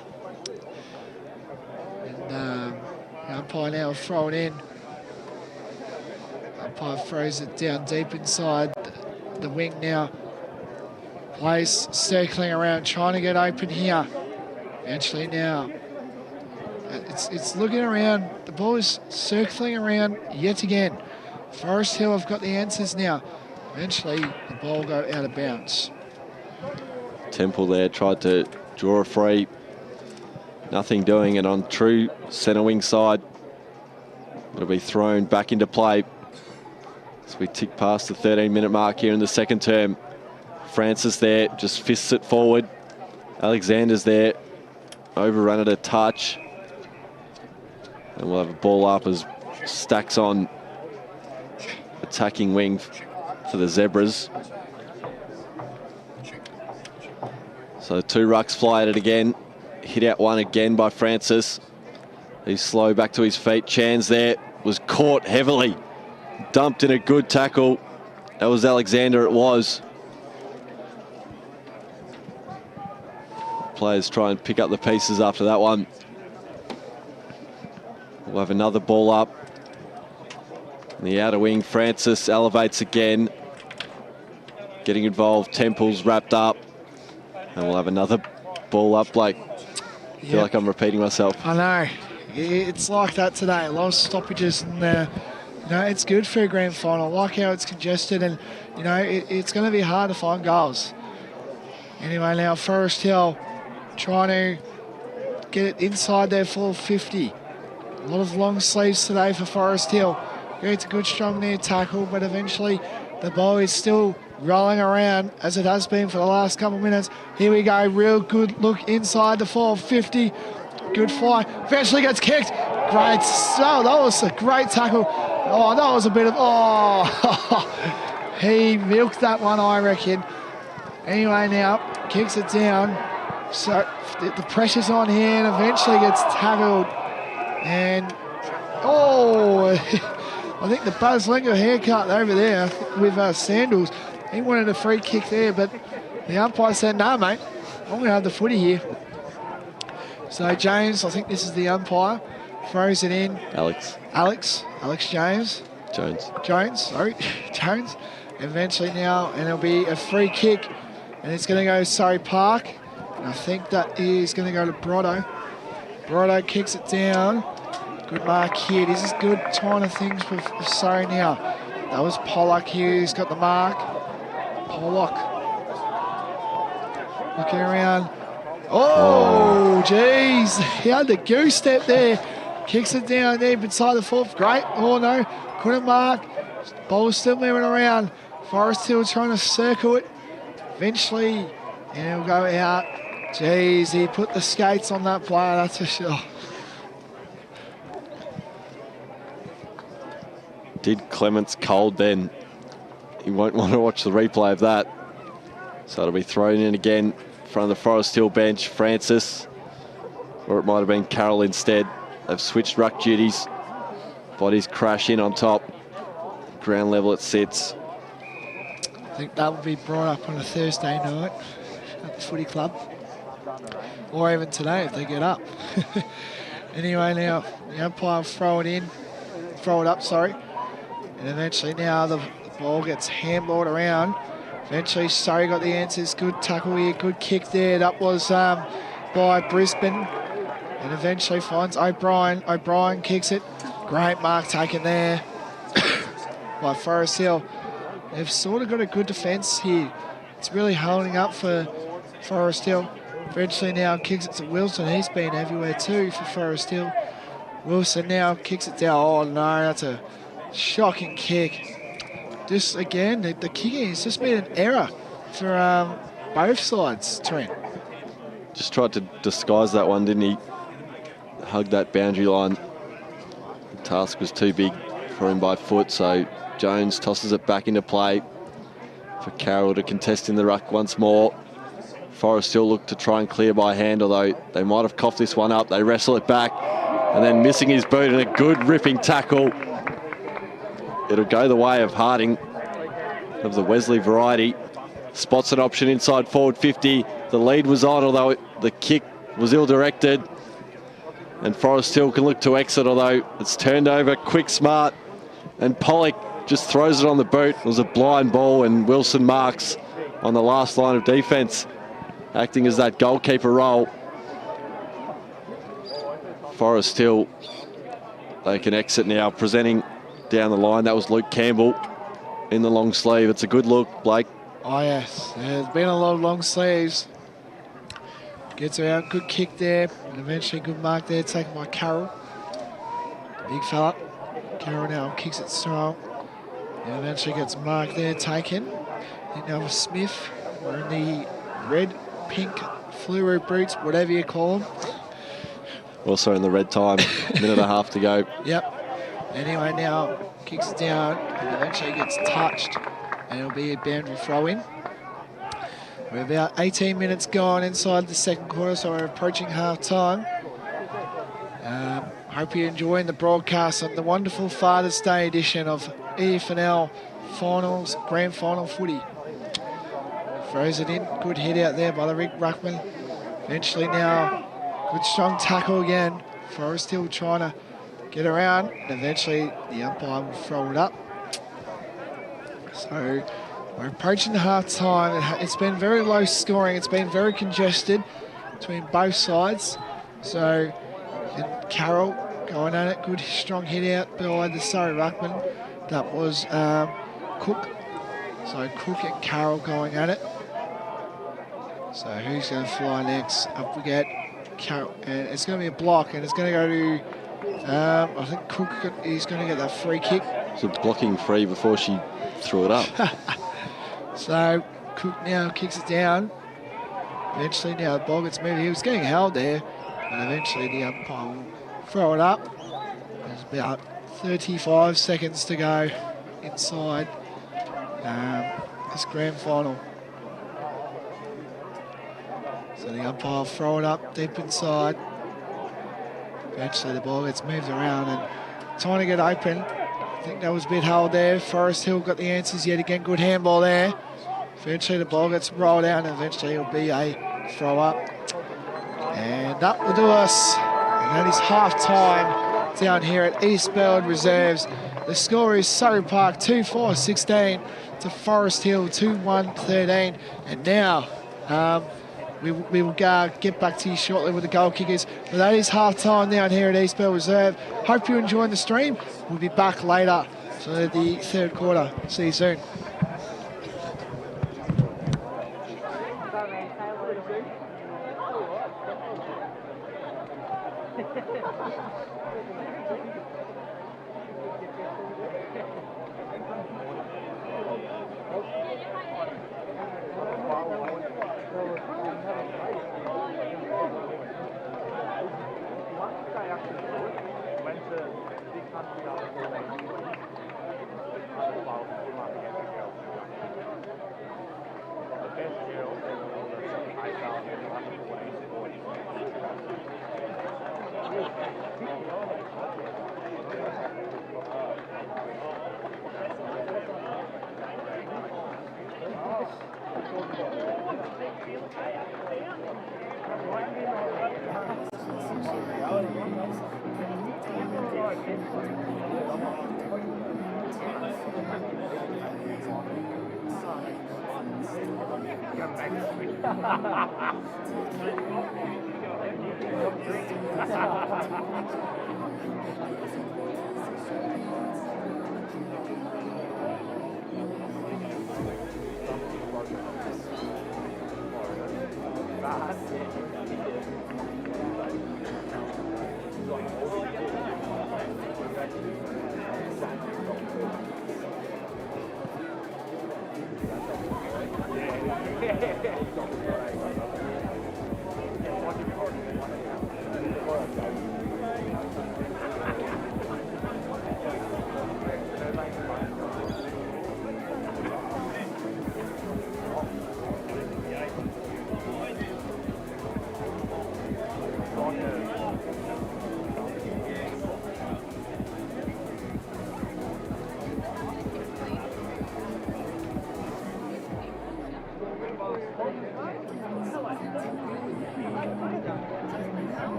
And the umpire now will throw it in. The umpire throws it down deep inside the wing now. Plays circling around, trying to get open here. Eventually now, it's looking around. The ball is circling around yet again. Forest Hill have got the answers now. Eventually, the ball will go out of bounds. Temple there tried to draw a free. Nothing doing it on true centre wing side. It'll be thrown back into play as we tick past the 13-minute mark here in the second term. Francis there, just fists it forward. Alexander's there, overrun it a touch. And we'll have a ball up as Stacks on attacking wing for the Zebras. So two rucks fly at it again. Hit out one again by Francis. He's slow back to his feet. Chan's there, was caught heavily. Dumped in a good tackle. That was Alexander, it was. Players try and pick up the pieces after that one. We'll have another ball up. In the outer wing, Francis elevates again. Getting involved, Temple's wrapped up. And we'll have another ball up, Blake. I feel like I'm repeating myself. I know. It's like that today. A lot of stoppages, and you know, it's good for a grand final. I like how it's congested, and you know, it's going to be hard to find goals. Anyway, now Forest Hill trying to get it inside their full 50. A lot of long sleeves today for Forest Hill. It's a good strong near tackle, but eventually the ball is still rolling around as it has been for the last couple of minutes. Here we go, real good look inside the 450. Good fly, eventually gets kicked. Great, oh, that was a great tackle. Oh, that was a bit of, he milked that one, I reckon. Anyway, now kicks it down. So the pressure's on here and eventually gets tackled. And, I think the Buzz Lingo haircut over there with Sandals, he wanted a free kick there, but the umpire said, no, mate, I'm going to have the footy here. So James, I think this is the umpire, throws it in. Alex James. Jones. Eventually now, and it'll be a free kick, and it's going to go Surrey Park. And I think that is going to go to Brotto. Brotto kicks it down. Good mark here. This is good kind of things for Surrey now. That was Pollock here. He's got the mark. Pollock. Looking around. Oh, geez. He had the goose step there. Kicks it down deep inside the fourth. Great. Oh, no. Couldn't mark. Ball's still moving around. Forest Hill trying to circle it. Eventually, and it'll go out. Jeez, he put the skates on that player, that's for sure. Did Clements cold then. He won't want to watch the replay of that. So it'll be thrown in again in front of the Forest Hill bench. Francis, or it might have been Carroll instead. They've switched ruck duties. Bodies crash in on top. Ground level it sits. I think that will be brought up on a Thursday night at the footy club. Or even today if they get up. Anyway, now the umpire will throw it up, sorry. And eventually now the ball gets handballed around. Eventually Surrey got the answers. Good tackle here, good kick there. That was by Brisbane. And eventually finds O'Brien. O'Brien kicks it. Great mark taken there by Forest Hill. They've sort of got a good defence here. It's really holding up for Forest Hill. Eventually now kicks it to Wilson. He's been everywhere too for Forest Hill. Wilson now kicks it down. Oh no, that's a shocking kick. Just again, the kicking has just been an error for both sides, Trent. Just tried to disguise that one, didn't he? Hugged that boundary line. The task was too big for him by foot, so Jones tosses it back into play for Carroll to contest in the ruck once more. Forest still look to try and clear by hand, although they might have coughed this one up. They wrestle it back, and then missing his boot and a good ripping tackle. It'll go the way of Harding, of the Wesley variety. Spots an option inside forward 50. The lead was on, although the kick was ill-directed. And Forest Hill can look to exit, although it's turned over quick, smart. And Pollock just throws it on the boot. It was a blind ball, and Wilson marks on the last line of defence, acting as that goalkeeper role. Forest Hill, they can exit now, presenting down the line. That was Luke Campbell in the long sleeve. It's a good look, Blake. Oh yes, there's been a lot of long sleeves. Gets around, good kick there, and eventually good mark there taken by Carroll. Big fella. Carroll now kicks it strong. And eventually gets marked there, taken. Then now with Smith, wearing the red, pink, fluoro boots, whatever you call them. Also in the red time, minute and a half to go. Yep. Anyway, now kicks it down and eventually gets touched, and it'll be a boundary throw-in. We're about 18 minutes gone inside the second quarter, so we're approaching half-time. Hope you're enjoying the broadcast on the wonderful Father's Day edition of EFNL Finals, Grand Final footy. Throws it in, good hit out there by the Rick Ruckman. Eventually now, good strong tackle again. Forest Hill trying to get around, and eventually the umpire will throw it up. So we're approaching the half-time. It's been very low scoring. It's been very congested between both sides. So, and Carroll going at it. Good strong hit out behind the Surrey ruckman. That was Cook. So Cook and Carroll going at it. So who's going to fly next? Up we get Carroll, and it's going to be a block, and it's going to go to, I think Cook is going to get that free kick. It's a blocking free before she threw it up. So Cook now kicks it down. Eventually now the ball gets moved. He was getting held there, and eventually the umpire will throw it up. There's about 35 seconds to go inside this grand final. So the umpire will throw it up deep inside. Eventually the ball gets moved around and trying to get open. I think that was a bit held there. Forest Hill got the answers yet again. Good handball there. Eventually the ball gets rolled out, and eventually it'll be a throw up. And that will do us. And that is half time down here at Eastland Reserves. The score is Surrey Park 2-4-16 to Forest Hill 2-1-13. And now we will get back to you shortly with the goal kickers. But that is half time down here at Eastland Reserve. Hope you're enjoying the stream. We'll be back later for the third quarter. See you soon.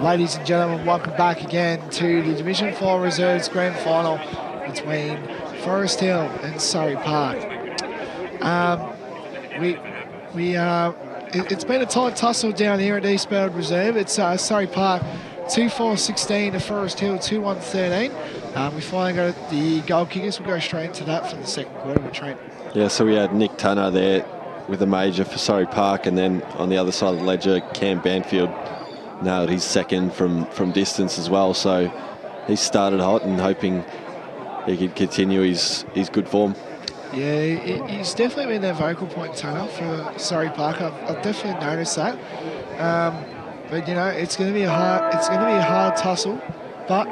Ladies and gentlemen, welcome back again to the Division 4 Reserves Grand Final between Forest Hill and Surrey Park. It's been a tight tussle down here at Eastbound Reserve. It's Surrey Park 2-4-16 to Forest Hill 2-1-13. We finally got the goal kickers. We'll go straight into that for the second quarter with Trent. Yeah, so we had Nick Tanner there with a major for Surrey Park, and then on the other side of the ledger, Cam Banfield nailed his second from distance as well. So he started hot and hoping he could continue his good form. Yeah, he's definitely been their vocal point, Tanner, for Surrey Park. I've definitely noticed that. But you know, it's going to be a hard tussle. But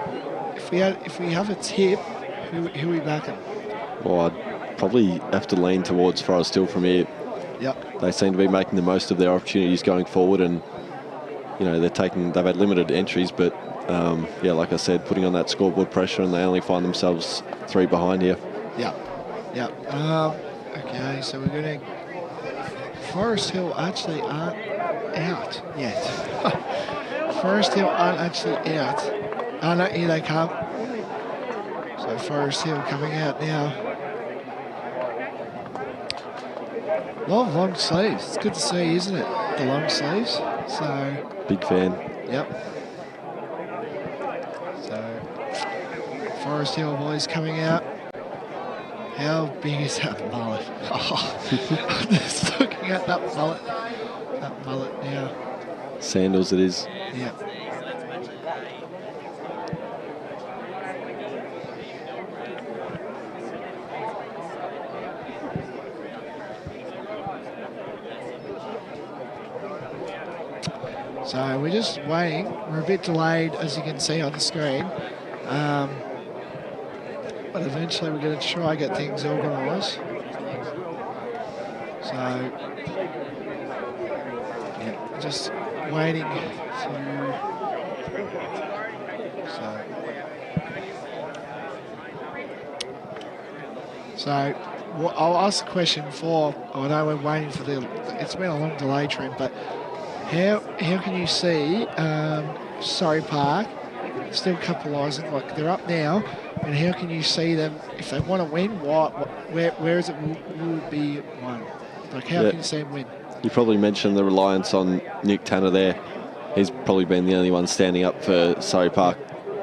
if we have a tip, who we backing? Well, I'd probably have to lean towards Forest Hill from here. Yep. They seem to be making the most of their opportunities going forward, and you know they've had limited entries, but yeah, like I said, putting on that scoreboard pressure, and they only find themselves 3 behind here. Yeah. Okay, so we're going to... Forest Hill actually aren't out yet. Forest Hill aren't actually out. Oh no, here they come. So Forest Hill coming out now. A lot of long sleeves. It's good to see, isn't it? The long sleeves. So... Big fan. Yep. So, Forest Hill boys coming out. How big is that mullet? Oh, I'm just looking at that mullet. That mullet now. Sandals it is. Yep. So we're just waiting. We're a bit delayed, as you can see on the screen. But eventually we're going to try and get things organised. So, yeah, just waiting to... So, So I'll ask the question before. I know we're waiting for it's been a long delay, Trent, but how can you see Surrey Park still capitalising? Like, they're up now, and how can you see them if they want to win? Where is it will be won? Like, how can you see them win? You probably mentioned the reliance on Nick Tanner there. He's probably been the only one standing up for Surrey Park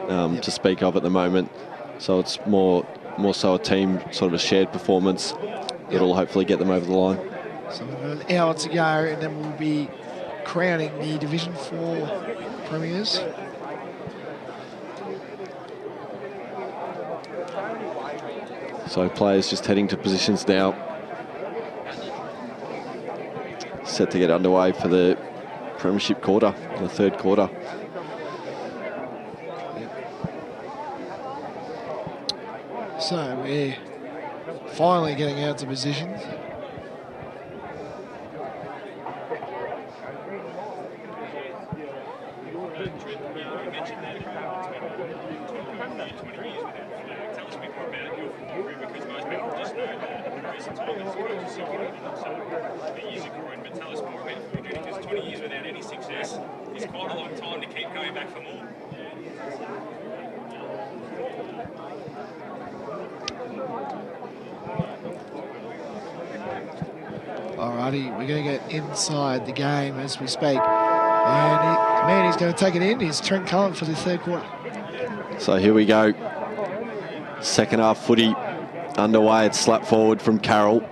to speak of at the moment. So it's more so a team, sort of a shared performance that'll hopefully get them over the line. So we've got an hour to go, and then we'll be crowning the Division 4 premiers. So players just heading to positions now. Set to get underway for the premiership quarter, the third quarter. So we're finally getting out to positions. Alrighty, we're going to get inside the game as we speak. And the man who's going to take it in is Trent Cullen for the third quarter. So here we go. Second half footy underway. It's slap forward from Carroll.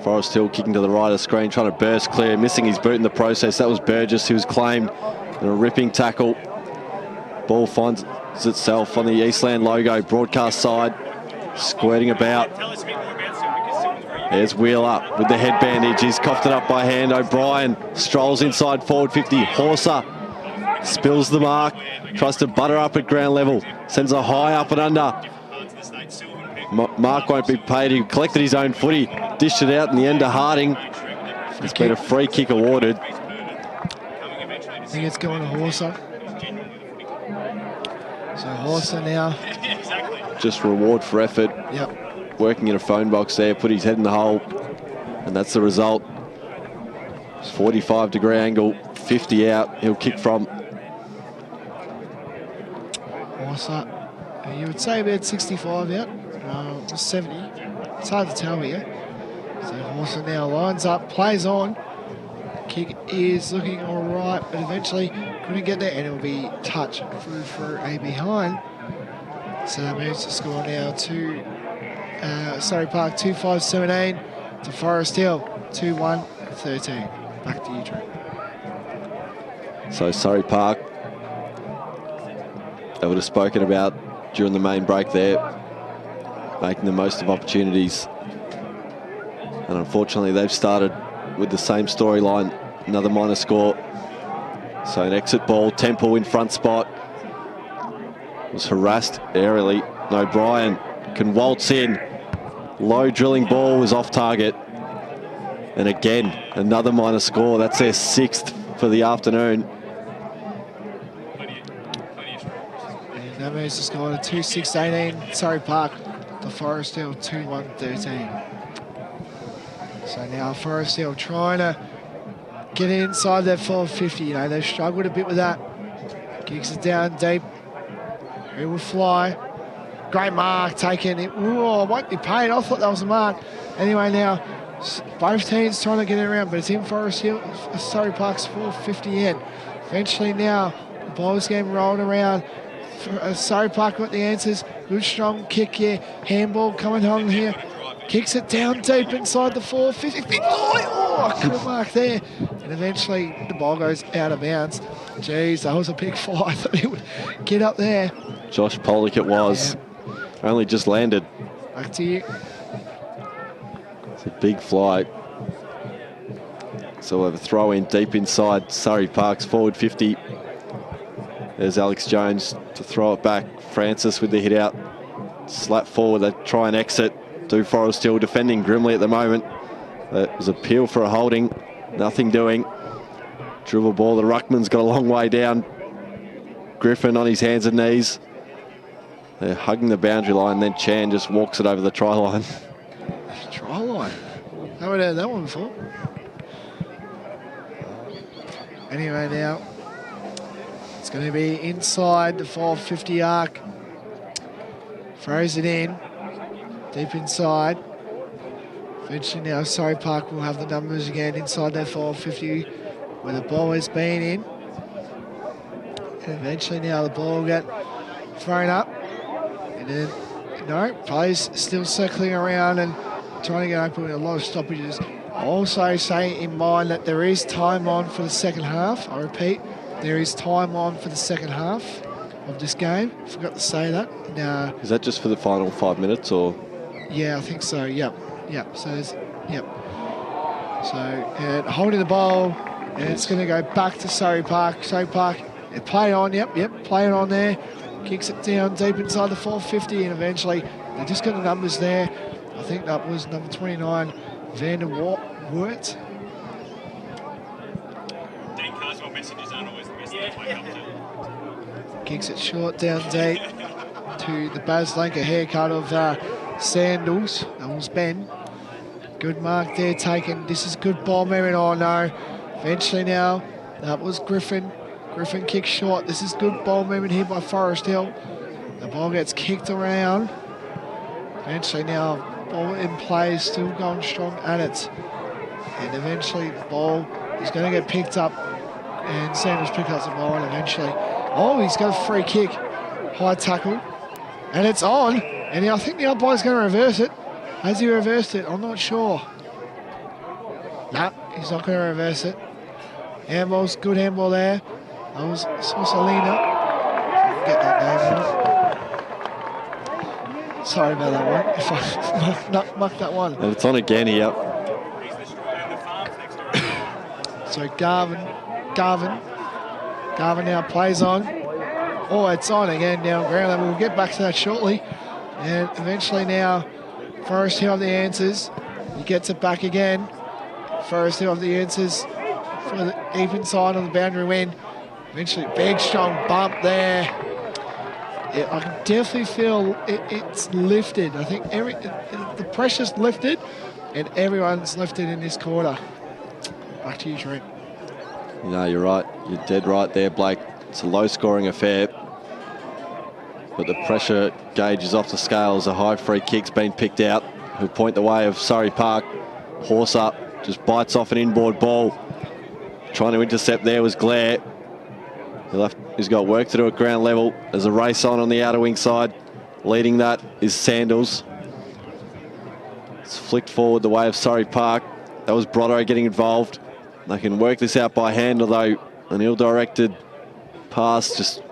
Forest Hill kicking to the right of the screen, trying to burst clear, missing his boot in the process. That was Burgess, who was claimed in a ripping tackle. Ball finds itself on the Eastland logo broadcast side, squirting about. There's Wheeler with the head bandage. He's coughed it up by hand. O'Brien strolls inside forward 50. Horser spills the mark, tries to butter up at ground level, sends a high up and under. Mark won't be paid. He collected his own footy, dished it out in the end to Harding. There's been a free kick awarded. I think it's going to Horser. So Horser now. Just reward for effort. Yep. Working in a phone box there, put his head in the hole, and that's the result. 45-degree angle, 50 out. He'll kick from. Horser, you would say about 65 out. 70. It's hard to tell here. So Horser now lines up, plays on. Kick is looking all right, but eventually couldn't get there, and it'll be touched through for a behind. So that moves the score now to Surrey Park 2-5-17 to Forest Hill 2-1-13. Back to you, Trent. So Surrey Park, they would have spoken about during the main break there, making the most of opportunities. And unfortunately, they've started with the same storyline, another minor score. So an exit ball, Temple in front spot. Was harassed aerially. O'Brien can waltz in. Low drilling ball was off target. And again, another minor score. That's their sixth for the afternoon. And that moves the score to 2-6-18. Surrey Park to Forest Hill 2-1-13. So now Forest Hill trying to get inside that 450. You know, they've struggled a bit with that. Kicks it down deep. Who will fly? Great mark taken. It won't be paid. I thought that was a mark. Anyway, now both teams trying to get it around, but it's in Forest Hill. Surrey Park's 450 in. Eventually now the ball's getting rolled around. Surrey Park got the answers. Good strong kick here. Handball coming home here. Kicks it down deep inside the 450. Oh, good mark there. And eventually the ball goes out of bounds. Jeez, that was a big fly. I thought he would get up there. Josh Pollock it was. Yeah. Only just landed. Back to you. It's a big fly. So we'll have a throw in deep inside Surrey Park's forward 50. There's Alex Jones to throw it back. Francis with the hit out. Slap forward, they try and exit. Do Forest Hill defending grimly at the moment. That was a peel for a holding. Nothing doing. Dribble ball, the ruckman's got a long way down. Griffin on his hands and knees. They're hugging the boundary line, then Chan just walks it over the try line. Try line. Haven't heard that one before. Anyway, now it's going to be inside the 450 arc. Throws it in, deep inside. Eventually now Surrey Park will have the numbers again inside their 450 where the ball has been in. And eventually now the ball will get thrown up. And then, no, players still circling around and trying to get open with a lot of stoppages. Also say in mind that there is time on for the second half. I repeat, there is time on for the second half of this game. Forgot to say that. Is that just for the final 5 minutes or? Yeah, I think so. Yep. So there's, yep. So and holding the ball, and it's going to go back to Surrey Park. Surrey Park, play it on. Yep. Play it on there. Kicks it down deep inside the 450, and eventually they just got the numbers there. I think that was number 29, Vander Wort. Dean Carswell messages aren't always the best to wake up to. Kicks it short down deep to the Baz Lanker haircut of Sandals. That was Ben. Good mark there taken. This is good ball movement. Oh no. Eventually now, that was Griffin. Griffin kicks short. This is good ball movement here by Forest Hill. The ball gets kicked around. Eventually now, ball in play, still going strong at it. And eventually the ball is going to get picked up. And Sanders picks up the ball and eventually, oh, he's got a free kick. High tackle. And it's on. And I think the umpire's going to reverse it. Has he reversed it? I'm not sure. Nah, he's not going to reverse it. Handball's good handball there. That was Sausalina. Get that name on it. Sorry about that one. If I mucked that one. And it's on again here. So Garvin now plays on. Oh, it's on again down ground level. We'll get back to that shortly. And eventually now, Forest Hill have the answers. He gets it back again. Forest Hill have the answers for the deep inside on the boundary win. Eventually, big strong bump there. Yeah, I can definitely feel it's lifted. I think the pressure's lifted and everyone's lifted in this quarter. Back to you, Trent. No, you're right. You're dead right there, Blake. It's a low-scoring affair. But the pressure gauge is off the scales. A high free kick's been picked out. Who'll point the way of Surrey Park. Horse up, just bites off an inboard ball. Trying to intercept there was Glare. He's got work to do at ground level. There's a race on the outer wing side. Leading that is Sandals. It's flicked forward the way of Surrey Park. That was Brotto getting involved. They can work this out by hand, although an ill-directed pass just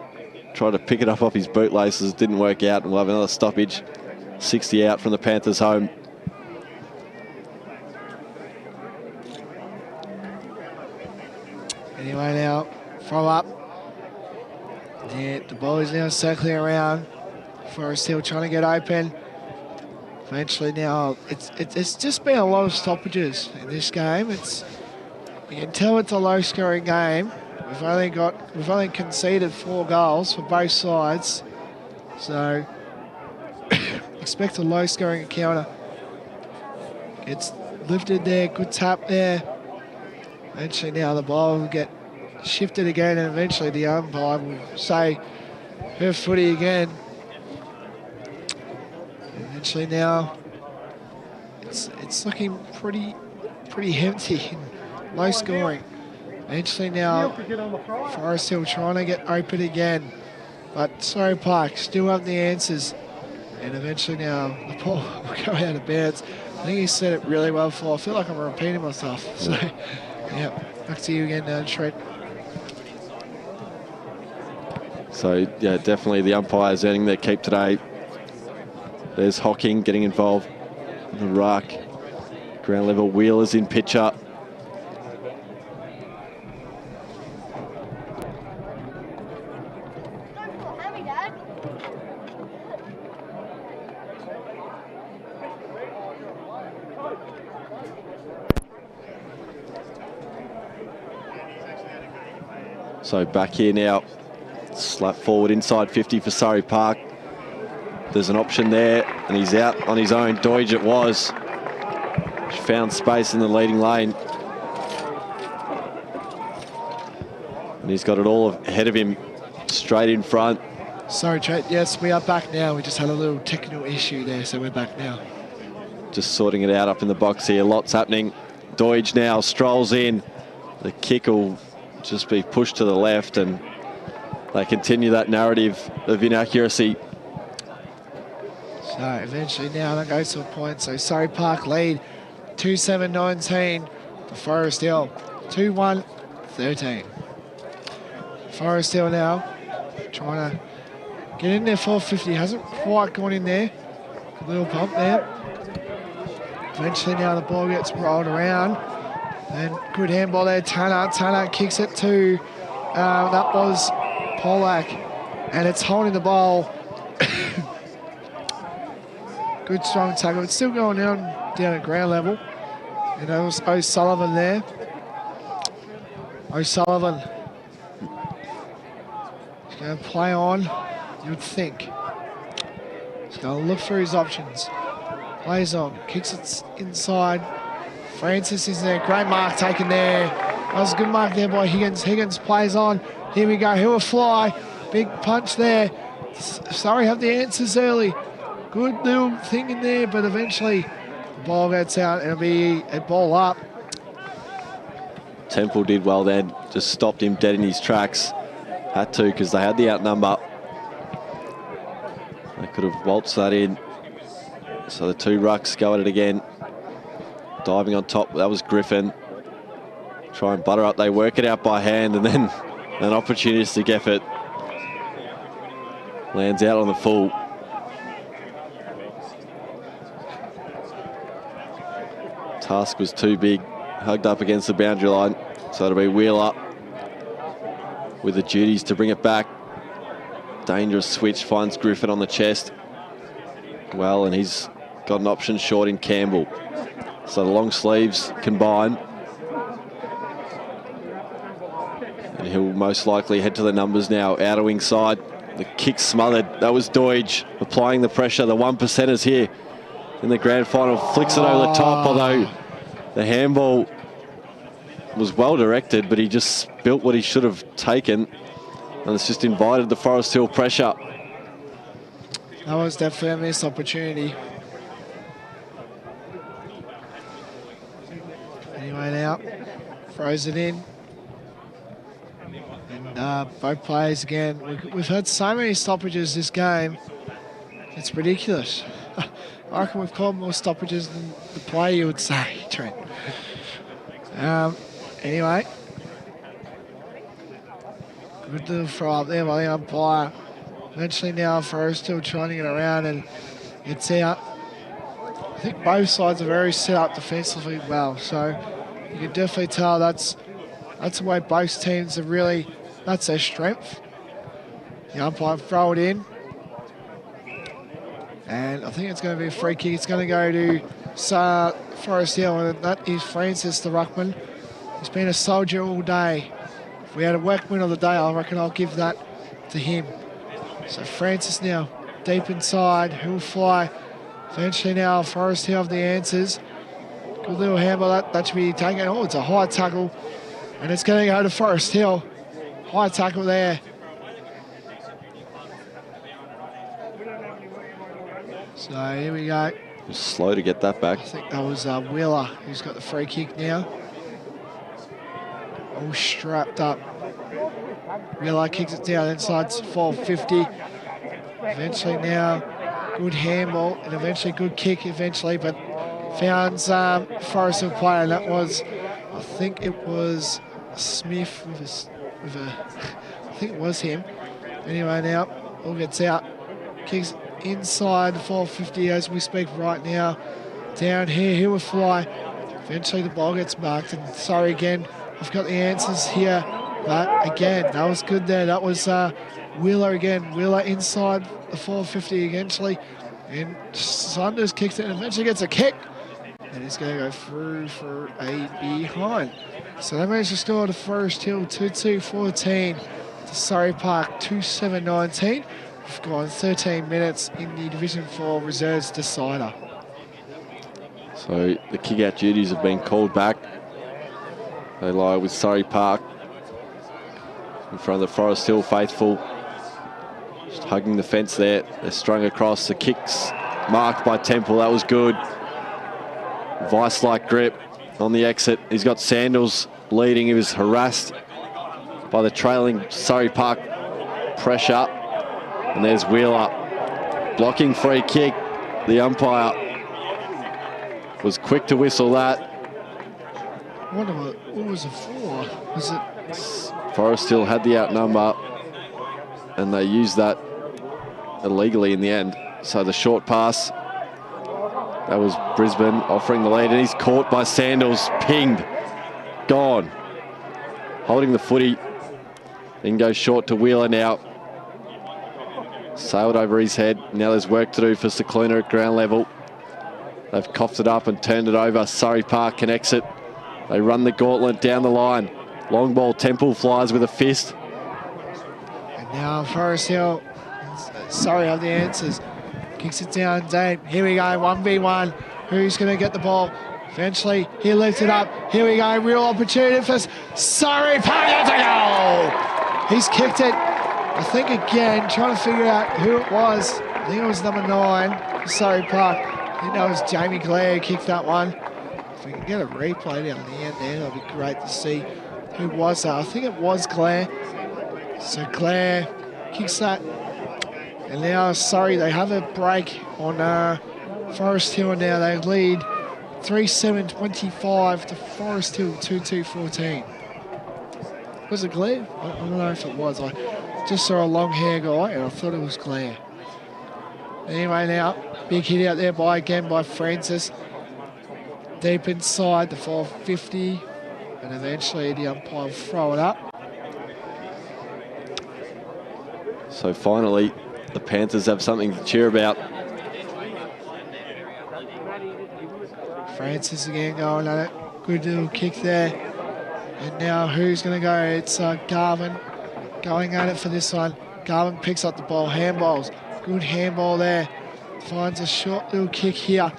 tried to pick it up off his bootlaces. Didn't work out, and we'll have another stoppage. 60 out from the Panthers home. Anyway now, throw up. Yeah, the ball is now circling around. Forest Hill trying to get open. Eventually now, it's just been a lot of stoppages in this game. You can tell it's a low-scoring game. We've only conceded 4 goals for both sides, so expect a low-scoring encounter. It's lifted there, good tap there. Eventually now the ball will get shifted again, and eventually the umpire will say her footy again. Eventually now it's looking pretty empty and low scoring. Eventually now Forest Hill trying to get open again, but Surrey Park still have the answers. And eventually now the ball will go out of bounds. I think he said it really well before. I feel like I'm repeating myself. So yeah, back to you again, Trent. So yeah, definitely the umpires earning their keep today. There's Hocking getting involved in the ruck. Ground level Wheelers in picture. So back here now, slap forward inside 50 for Surrey Park. there's an option there, and he's out on his own. Doidge it was. Found space in the leading lane. And he's got it all ahead of him, straight in front. Sorry, Trent. Yes, we are back now. We just had a little technical issue there, so we're back now. Just sorting it out up in the box here. Lots happening. Doidge now strolls in. The kick will just be pushed to the left, and they continue that narrative of inaccuracy. So eventually now that goes to a point. So Surrey Park lead 2-7-19 to Forest Hill 2-1-13. Forest Hill now trying to get in there. 450 hasn't quite gone in there. A little pump there. Eventually now the ball gets rolled around. And good handball there, Tanner. Tanner kicks it to, that was Polak. And it's holding the ball. Good strong tackle. It's still going down at ground level. And it was O'Sullivan there. O'Sullivan. He's going to play on, you'd think. He's going to look for his options. Plays on, kicks it inside. Francis is there, great mark taken there. That was a good mark there by Higgins. Higgins plays on. Here we go, he'll fly. Big punch there. Surrey have the answers early. Good little thing in there, but eventually the ball gets out and it'll be a ball up. Temple did well then, just stopped him dead in his tracks. Had to, because they had the outnumber. They could have waltzed that in. So the two rucks go at it again. Diving on top, that was Griffin. Try and butter up, they work it out by hand, and then an opportunistic effort. Lands out on the full. Task was too big, hugged up against the boundary line. So it'll be Wheeler with the duties to bring it back. Dangerous switch, finds Griffin on the chest. Well, and he's got an option short in Campbell. So the long sleeves combine. And he'll most likely head to the numbers now. Outer wing side, the kick smothered. That was Doidge applying the pressure. The 1%ers here in the grand final. Flicks it over the top, although the handball was well directed, but he just spilt what he should have taken. And it's just invited the Forest Hill pressure. That was definitely a missed opportunity. Anyway now, throws it in. And both players again. We've had so many stoppages this game. It's ridiculous. I reckon we've called more stoppages than the play you would say, Trent. Anyway. Good little throw up there by the umpire. Eventually now Forest still trying to get around and it's out. I think both sides are very set up defensively well, so you can definitely tell that's the way both teams are really, that's their strength. The umpire throw it in. And I think it's going to be a free kick. It's going to go to Forest Hill, and that is Francis, the ruckman. He's been a soldier all day. If we had a workman of the day, I reckon I'll give that to him. So Francis now deep inside, he'll fly. Eventually now Forest Hill have the answers. Good little handball, that should be taken. Oh, it's a high tackle. And it's going to go to Forest Hill. High tackle there. So here we go. Just slow to get that back. I think that was Wheeler who's got the free kick now. All strapped up. Wheeler kicks it down inside 450. Eventually now, good handball and eventually good kick eventually, but found Forest Hill player, and that was, I think it was Smith with a I think it was him. Anyway now, all gets out. Kicks inside 450 as we speak right now. Down here, he will fly. Eventually the ball gets marked, and sorry again, I've got the answers here. But again, that was good there. That was Wheeler again. Wheeler inside the 450 eventually. And Saunders kicks it and eventually gets a kick. And he's going to go through for a behind. So they managed to score to Forest Hill 2-2-14 to Surrey Park 2-7-19. we've gone 13 minutes in the Division 4 reserves decider. So the kick-out duties have been called back. They lie with Surrey Park in front of the Forest Hill faithful. Just hugging the fence there. They're strung across. The kicks marked by Temple. That was good. Vice-like grip on the exit. He's got Sandals leading. He was harassed by the trailing Surrey Park pressure. And there's Wheeler blocking free kick. The umpire was quick to whistle that. What was it for? Was it? Forest Hill had the outnumber, and they used that illegally in the end. So the short pass, that was Brisbane offering the lead, and he's caught by Sandals, pinged, gone. Holding the footy, then goes short to Wheeler now. Sailed over his head. Now there's work to do for Cicluna at ground level. They've coughed it up and turned it over. Surrey Park connects it. They run the gauntlet down the line. Long ball, Temple flies with a fist. And now Forest Hill, Surrey have the answers. Kicks it down deep. Here we go, 1v1. Who's going to get the ball? Eventually, he lifts it up. Here we go, real opportunity for Surrey Park. That's a goal! He's kicked it, I think again, trying to figure out who it was. I think it was number 9, Surrey Park. I think that was Jamie Clare who kicked that one. If we can get a replay down the end there, that'll be great to see who was that. I think it was Clare. So Clare kicks that. And now Surrey, they have a break on Forest Hill now. They lead 3-7-25 to Forest Hill 2-2-14. Was it Clare? I don't know if it was. I just saw a long hair guy and I thought it was Clare. Anyway now, big hit out there by Francis. Deep inside the 450. And eventually the umpire will throw it up. So finally, the Panthers have something to cheer about. Francis again going at it. Good little kick there. And now who's going to go? It's Garvin going at it for this one. Garvin picks up the ball. Handballs. Good handball there. Finds a short little kick here.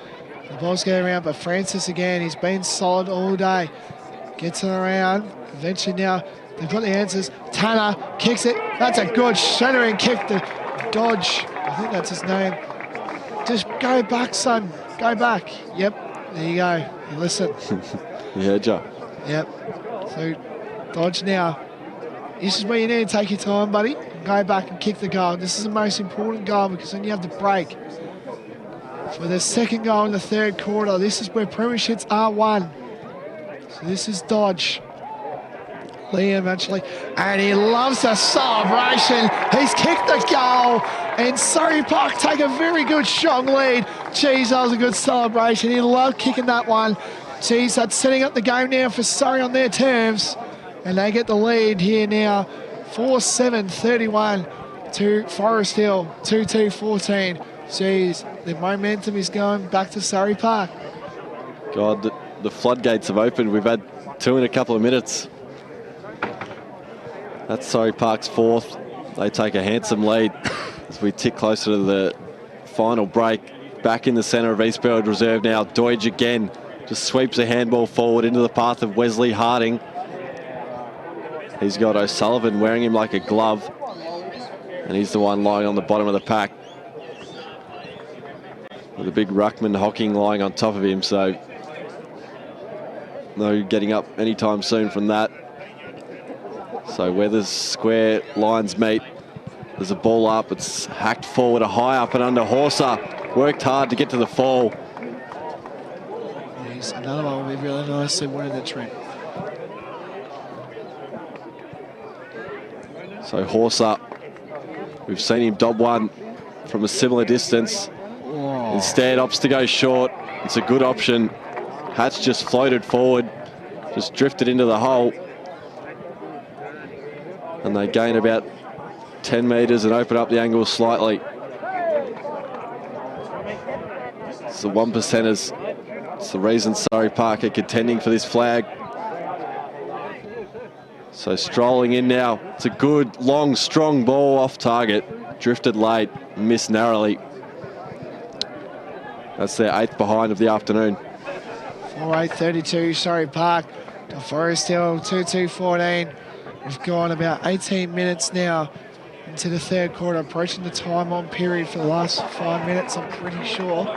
The ball's going around, but Francis again, he's been solid all day. Gets it around. Eventually now, they've got the answers. Tanner kicks it. That's a good shattering kick to Dodge. I think that's his name. Just go back, son. Go back. Yep. There you go. You listen. Yeah, Joe. Yep. So Dodge now. This is where you need to take your time, buddy. Go back and kick the goal. This is the most important goal because then you have the break. For the second goal in the third quarter, this is where premierships are won. So this is Dodge. Liam actually, and he loves the celebration. He's kicked the goal, and Surrey Park take a very good strong lead. Geez, that was a good celebration. He loved kicking that one. Geez, that's setting up the game now for Surrey on their terms, and they get the lead here now, 4-7-31 to Forest Hill, 2-2-14. Geez, the momentum is going back to Surrey Park. God, the floodgates have opened. We've had 2 in a couple of minutes. That's Surrey Park's 4th. They take a handsome lead as we tick closer to the final break. Back in the centre of Eastfield Reserve now. Deutsch again just sweeps a handball forward into the path of Wesley Harding. He's got O'Sullivan wearing him like a glove, and he's the one lying on the bottom of the pack with a big ruckman Hocking lying on top of him, so no getting up anytime soon from that. So where the square lines meet, there's a ball up. It's hacked forward, a high up and under. Horser worked hard to get to the fall. Yes, another one will be really nice to win in the trend. So Horser, we've seen him dob one from a similar distance. Oh. Instead opts to go short. It's a good option. Hatch just floated forward, just drifted into the hole. And they gain about 10 metres and open up the angle slightly. It's the 1%ers. It's the reason Surrey Park are contending for this flag. So strolling in now. It's a good, long, strong ball off target. drifted late, missed narrowly. That's their 8th behind of the afternoon. 4:8:32, Surrey Park to Forest Hill, 2:2:14. We've gone about 18 minutes now into the third quarter, approaching the time on period for the last 5 minutes, I'm pretty sure.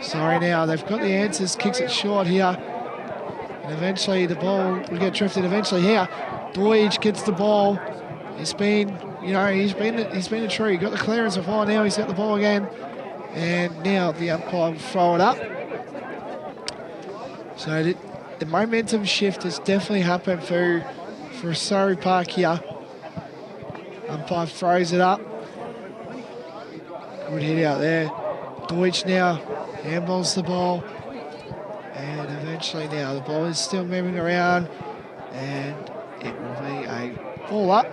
Surrey now, they've got the answers, kicks it short here. And eventually the ball will get drifted eventually here. Deutsch gets the ball. He's been, he's been a tree. He got the clearance before, now he's got the ball again. And now the umpire will throw it up. So the momentum shift has definitely happened for Surrey Park here. Umpire throws it up. Good hit out there. Deutsch now handballs the ball. And eventually now the ball is still moving around. And it will be a ball up.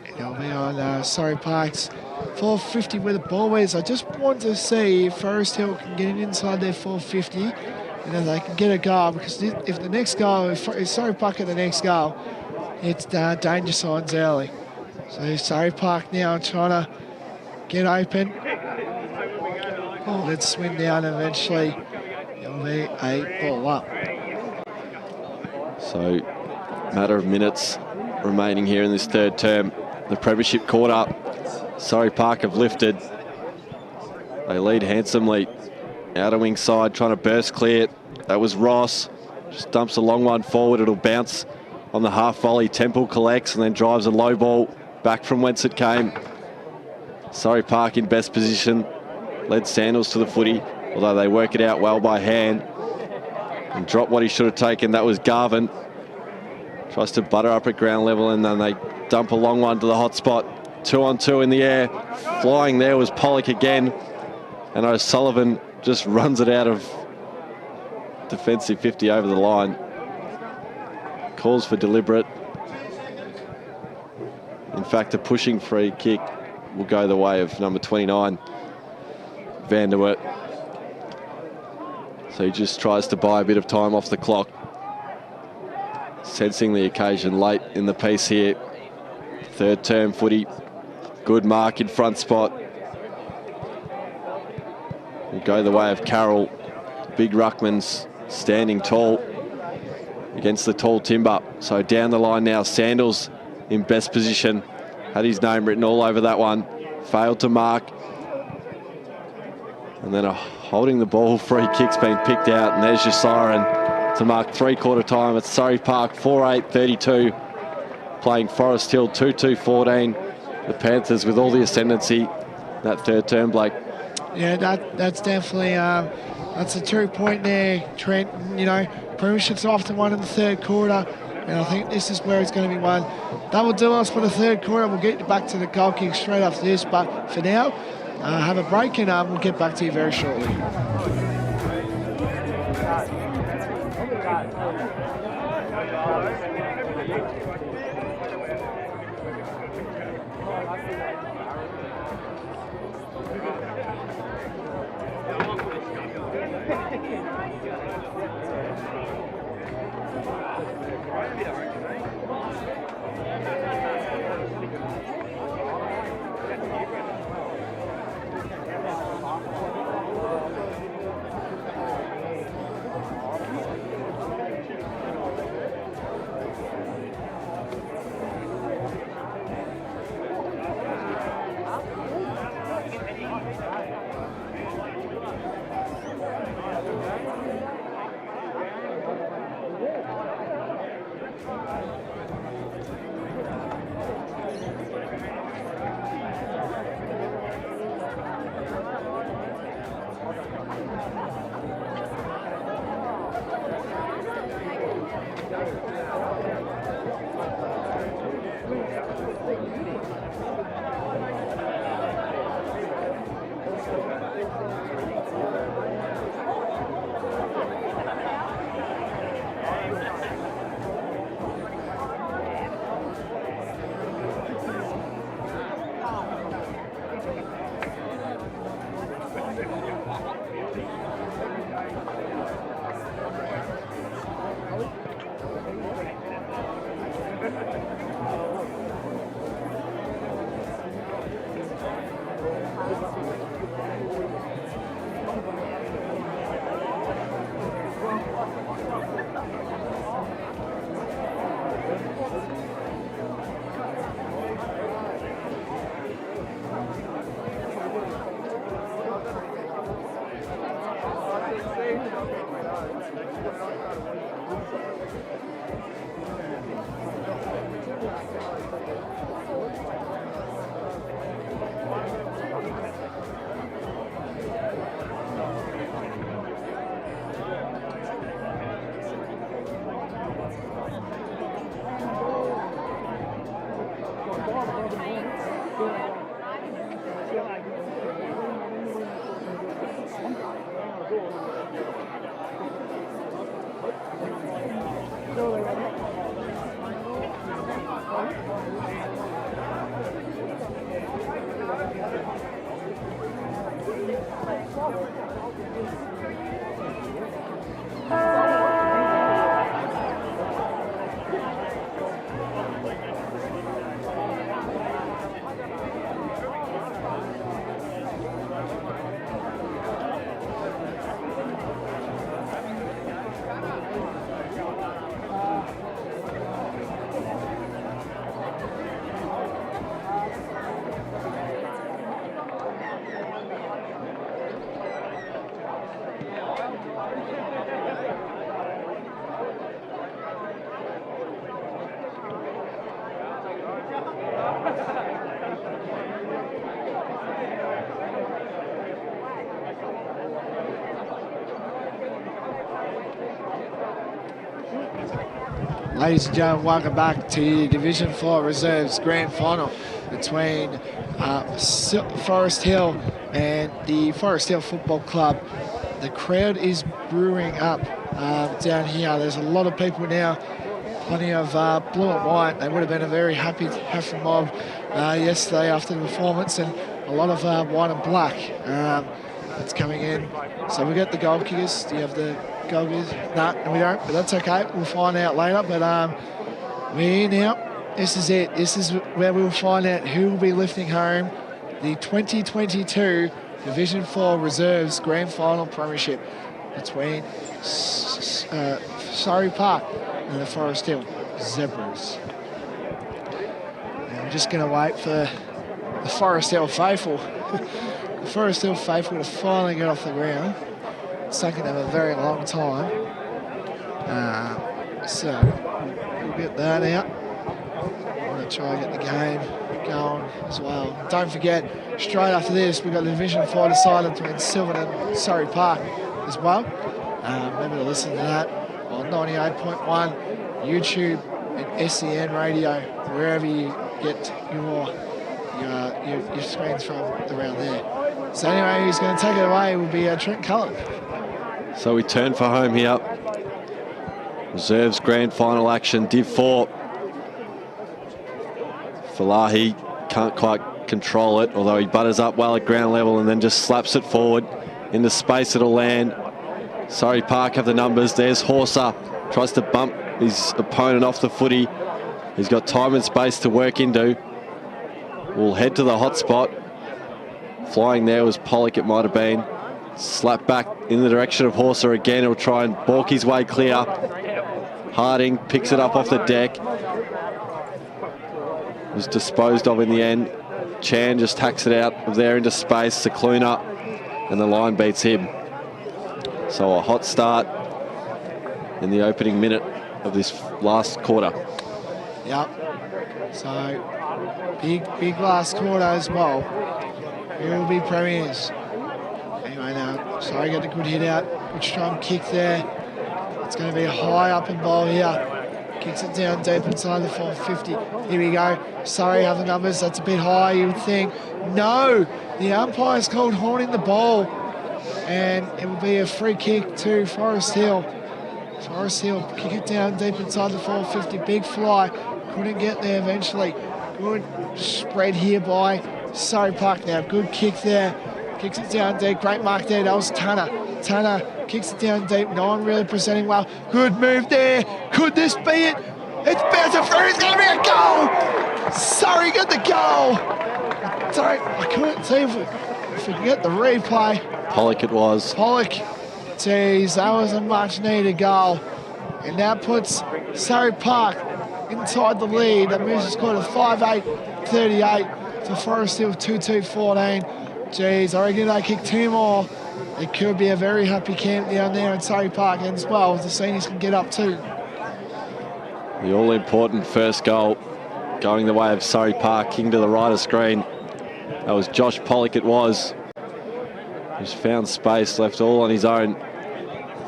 It'll be on Surrey Park's 450 where the ball is. I just want to see if Forest Hill can get it inside their 450 and then they can get a goal, because if the next goal, if Surrey Park at the next goal, it's danger signs early. So Surrey Park now trying to get open. Oh, let's swing down eventually. It'll be a ball up. So, matter of minutes remaining here in this third term. The premiership quarter. Surrey Park have lifted. They lead handsomely. Outer wing side trying to burst clear. That was Ross. Just dumps a long one forward. It'll bounce on the half volley. Temple collects and then drives a low ball back from whence it came. Surrey Park in best position. Led Sandals to the footy, although they work it out well by hand. And drop what he should have taken. That was Garvin. Tries to butter up at ground level and then they dump a long one to the hot spot. 2-on-2 in the air. Flying there was Pollock again. And O'Sullivan just runs it out of defensive 50 over the line. Calls for deliberate. In fact, a pushing free kick will go the way of number 29, Van der Wert. So he just tries to buy a bit of time off the clock. Sensing the occasion late in the piece here. Third term footy. Good mark in front spot. Will go the way of Carroll. Big ruckman's standing tall against the tall timber. So down the line now, Sandals in best position. Had his name written all over that one. Failed to mark. And then a holding the ball free kick's been picked out, and there's your siren to mark three-quarter time at Surrey Park, 4:8:32. Playing Forest Hill, 2:2:14. The Panthers with all the ascendancy. That third term, Blake. Yeah, that's definitely that's a true point there, Trent. Premiership's often won in the third quarter, and I think this is where it's going to be won. That will do us for the third quarter. We'll get back to the goal kick straight after this, but for now, have a break and we'll get back to you very shortly. Ladies and gentlemen, welcome back to the Division 4 Reserves Grand Final between Forest Hill and the Forest Hill Football Club. The crowd is brewing up down here. There's a lot of people now, plenty of blue and white. They would have been a very happy mob yesterday after the performance, and a lot of white and black that's coming in. So we got the goal kickers. Do you have the goal kickers? No, we don't, but that's okay. We'll find out later. But we're here now. This is it. This is where we'll find out who will be lifting home the 2022 Division 4 Reserves Grand Final Premiership between Surrey Park and the Forest Hill Zebras. And we're just going to wait for the Forest Hill faithful. The Forest Hill faithful to finally get off the ground. It's taken them a very long time. So we'll get that out. I'm going to try and get the game going as well. Don't forget, straight after this, we've got the Division 4 decided between Silverton and Surrey Park as well. Remember to listen to that on 98.1, YouTube and SEN radio, wherever you get your screens from around there. So anyway, who's going to take it away will be Trent Cullen. So we turn for home here. Reserves Grand Final action, Div 4. Falahi can't quite control it, although he butters up well at ground level and then just slaps it forward into space. It'll land. Surrey Park have the numbers. There's Horser, tries to bump his opponent off the footy. He's got time and space to work into. We'll head to the hot spot. Flying there was Pollock, it might have been. Slap back in the direction of Horser again. He'll try and balk his way clear. Harding picks it up off the deck. Was disposed of in the end. Chan just hacks it out of there into space. Cicluna, and the line beats him. So a hot start in the opening minute of this last quarter. Yep. So big last quarter as well. Who will be premiers? Anyway, now Surrey got a good hit out. Good strong kick there. It's going to be a high up and ball here. Kicks it down deep inside the 450. Here we go. Surrey have the numbers. That's a bit high, you would think. No, the umpire's called horning the ball, and it will be a free kick to Forest Hill. Forest Hill kick it down deep inside the 450. Big fly. Couldn't get there eventually. Good spread here by Surrey Park now. Good kick there. Kicks it down deep. Great mark there. That was Tanner. Tanner kicks it down deep. No one really presenting well. Good move there. Could this be it? It's bouncing through. It's going to be a goal. Surrey got the goal. I couldn't see if we can get the replay. Pollock it was. Pollock. Geez, that was a much needed goal. And that puts Surrey Park inside the lead. That moves the score to 5-8-38 to Forest Hill 2-2-14. Geez, I reckon they kick two more it could be a very happy camp down there in Surrey Park as well, if the seniors can get up too. The all-important first goal going the way of Surrey Park, king to the right of screen. That was Josh Pollock, it was. Just found space, left all on his own.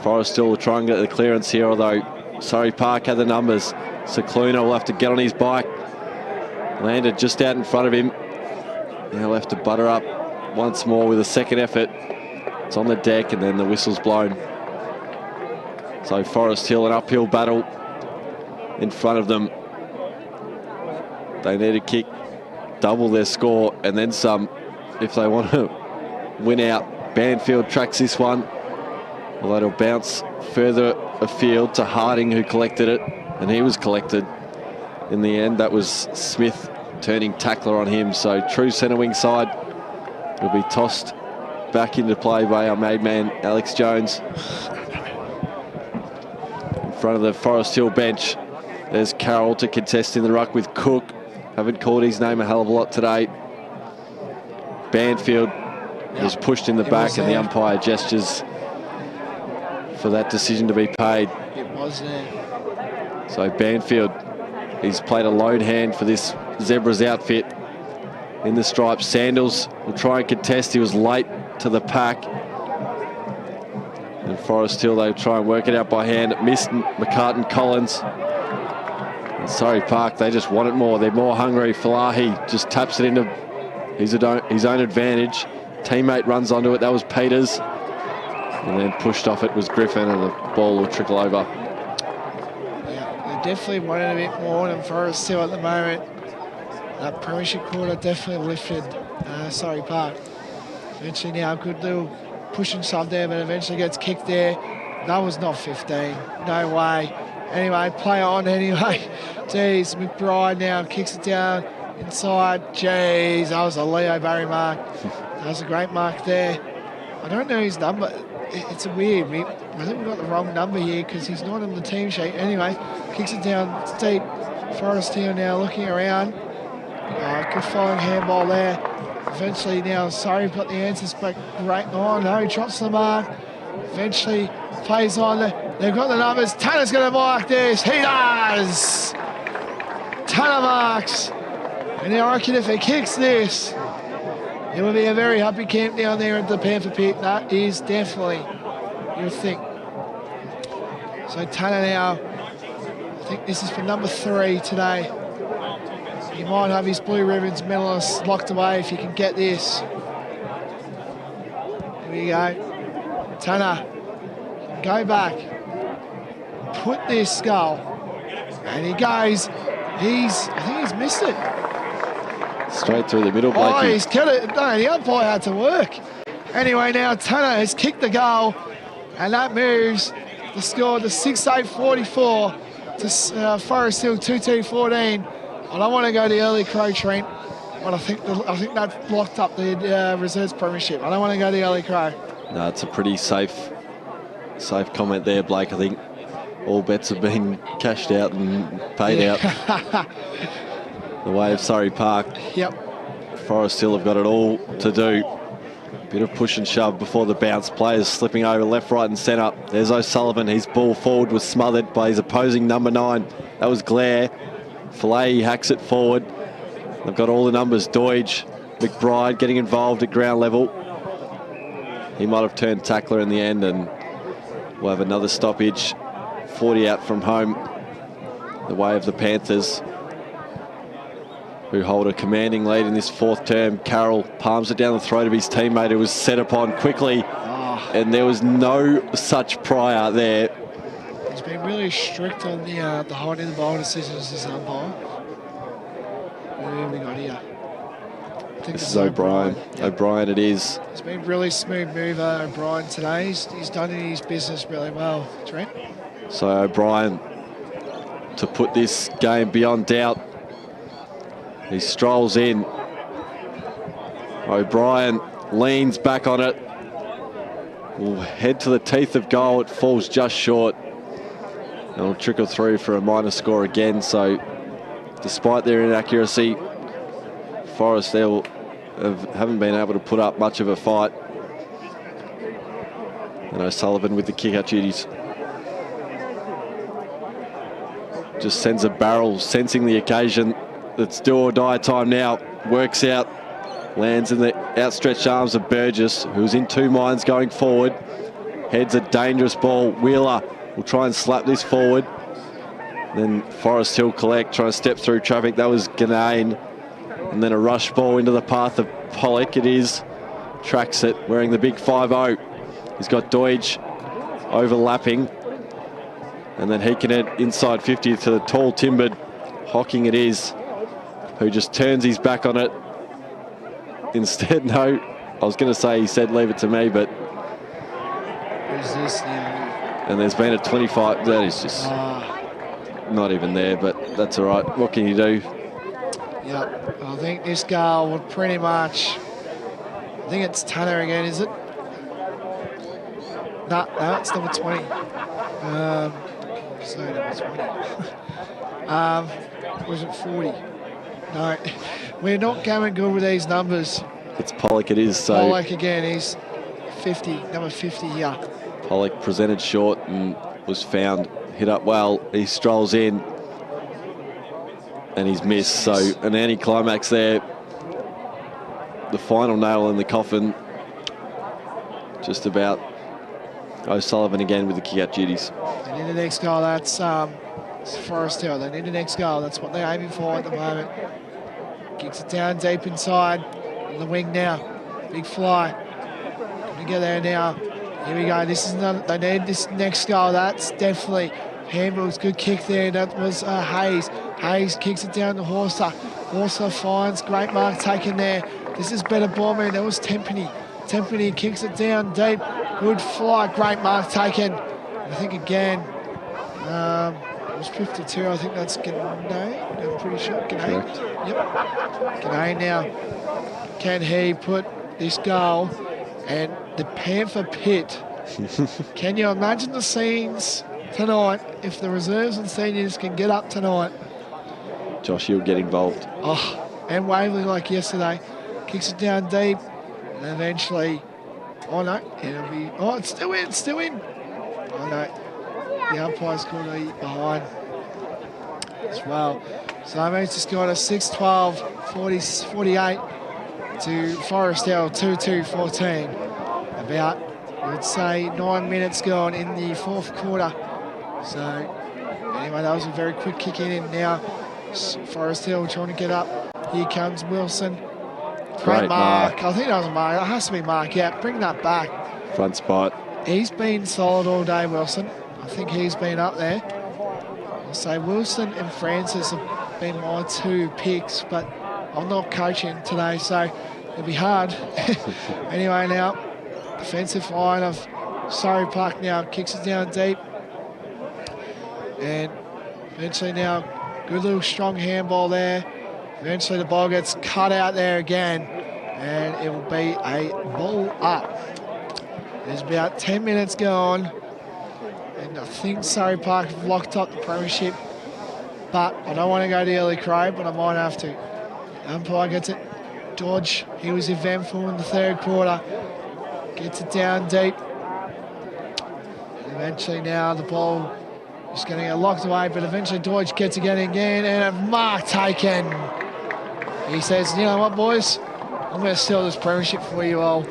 Forrest still will try and get the clearance here, although Surrey Park had the numbers. Cicluna will have to get on his bike. Landed just out in front of him. Now left to butter up once more with a second effort. It's on the deck and then the whistle's blown. So Forest Hill, an uphill battle in front of them. They need to kick double their score and then some if they want to win out. Banfield tracks this one, although it'll bounce further afield to Harding, who collected it, and he was collected in the end. That was Smith turning tackler on him, so true centre wing side will be tossed back into play by our made man Alex Jones. In front of the Forest Hill bench, there's Carroll to contest in the ruck with Cook. Haven't called his name a hell of a lot today. Banfield was pushed in the back and the umpire gestures for that decision to be paid. It was there. So Banfield, he's played a lone hand for this Zebras outfit in the stripes. Sandals will try and contest. He was late to the pack. And Forest Hill, they try and work it out by hand. It missed McCartan Collins. And Surrey Park, they just want it more. They're more hungry. Falahi just taps it into his own advantage. Teammate runs onto it. That was Peters. And then pushed off it was Griffin, and the ball will trickle over. Yeah, they definitely wanted a bit more than Forest Hill at the moment. That premiership quarter definitely lifted Surrey Park. Eventually now a good little push and shove there, but eventually gets kicked there. That was not 15. No way. Anyway, play on anyway. Jeez, McBride now kicks it down inside. Jeez, that was a Leo Barry mark. That was a great mark there. I don't know his number. It's a weird. I think we got the wrong number here because he's not on the team sheet. Anyway, kicks it down deep. Forest Hill now looking around. Good following handball there. Eventually now Surrey's got the answers, but great. Oh no, he drops the mark. Eventually plays on. They've got the numbers. Tanner's going to mark this. He does. Tanner marks. And I reckon if he kicks this, it will be a very happy camp down there at the Panther Pit. That is definitely your thing. So Tanner now, I think this is for number 3 today. He might have his Blue Ribbons medalist locked away if he can get this. Here we go. Tanner, go back. Put this goal. And he goes. I think he's missed it. Straight through the middle, Blakey. Oh, he's got it. No, the umpire had to work. Anyway, now Tanner has kicked the goal, and that moves the score to 6-8-44 to Forest Hill 2-2-14. I don't want to go the early crow, Trent, but I think that blocked up the reserves premiership. I don't want to go the early crow. No, it's a pretty safe comment there, Blake. I think all bets have been cashed out and paid out. The way of Surrey Park. Yep. Forest Hill have got it all to do. Bit of push and shove before the bounce. Players slipping over left, right and centre. There's O'Sullivan. His ball forward was smothered by his opposing number 9. That was Glare. Filet hacks it forward. They've got all the numbers. Doidge, McBride getting involved at ground level. He might have turned tackler in the end, and we'll have another stoppage. 40 out from home. The way of the Panthers, who hold a commanding lead in this 4th term. Carroll palms it down the throat of his teammate, who was set upon quickly. And there was no such prior there. He's been really strict on the holding the ball decisions, this umpire. Who have we got here? I think This is O'Brien. Yep. O'Brien it is. He's been really smooth mover, O'Brien, today. He's done his business really well, Trent. So O'Brien to put this game beyond doubt. He strolls in. O'Brien leans back on it. Will head to the teeth of goal. It falls just short. And it'll trickle through for a minor score again. So despite their inaccuracy, Forest haven't been able to put up much of a fight. And O'Sullivan with the kick-out duties. Just sends a barrel, sensing the occasion. It's do or die time now. Works out. Lands in the outstretched arms of Burgess, who's in two minds going forward. Heads a dangerous ball. Wheeler will try and slap this forward. Then Forest Hill collect, trying to step through traffic. That was Ganane. And then a rush ball into the path of Pollock. It is. Tracks it, wearing the big 5-0. He's got Deutsch overlapping. And then he can head inside 50 to the tall timbered Hocking it is, who just turns his back on it. Instead, no, I was going to say he said leave it to me, but... Who's this now? And there's been a 25, that is just not even there, but that's all right. What can you do? Yep, I think this goal would pretty much... I think it's Tanner again, is it? No, it's number 20. So number 20. Was it 40? No, we're not going good with these numbers. It's Pollock, it is. So Pollock again, he's 50, number 50 here. Pollock presented short and was found, hit up well. He strolls in and he's missed. So an anticlimax there. The final nail in the coffin. Just about. O'Sullivan again with the kick-out duties. They need the next goal. That's Forest Hill. They need the next goal. That's what they're aiming for at the moment. Kicks it down deep inside. On the wing now. Big fly. Going to get there now. Here we go. This is another. They need this next goal. That's definitely Hamburg's good kick there. That was Hayes. Hayes kicks it down to Horser. Horser finds great mark taken there. This is better ball man. That was Tempany. Tempany kicks it down deep. Good fly, great mark taken. I think again, it was 52. I think that's Ganane. I'm pretty sure Ganane. Yep. Ganane now. Can he put this goal and the Panther pit? Can you imagine the scenes tonight if the reserves and seniors can get up tonight? Josh, you'll get involved. Oh, and Waverley like yesterday. Kicks it down deep. And eventually, oh no, it'll be, oh, it's still in, still in. Oh no, the umpire's called a behind as well. So that means it's got a 6-12, 48 to Forest Hill, 2-2-14. About, I would say, 9 minutes gone in the fourth quarter. So, anyway, that was a very quick kick in now. Forest Hill trying to get up. Here comes Wilson. Great mark. I think that was a mark. It has to be Mark. Yeah, bring that back. Front spot. He's been solid all day, Wilson. I think he's been up there. I'll say Wilson and Francis have been my two picks, but I'm not coaching today, so it'll be hard. Anyway, now, defensive line of Surrey Park now kicks it down deep. And eventually now, good little strong handball there. Eventually the ball gets cut out there again, and it will be a ball up. There's about 10 minutes gone, and I think Surrey Park have locked up the premiership, but I don't want to go to early crow, but I might have to. The umpire gets it. Dodge, he was eventful in the third quarter. Gets it down deep. And eventually now the ball is going to get locked away, but eventually Dodge gets it again, and a mark taken. He says, you know what, boys? I'm going to steal this premiership for you all.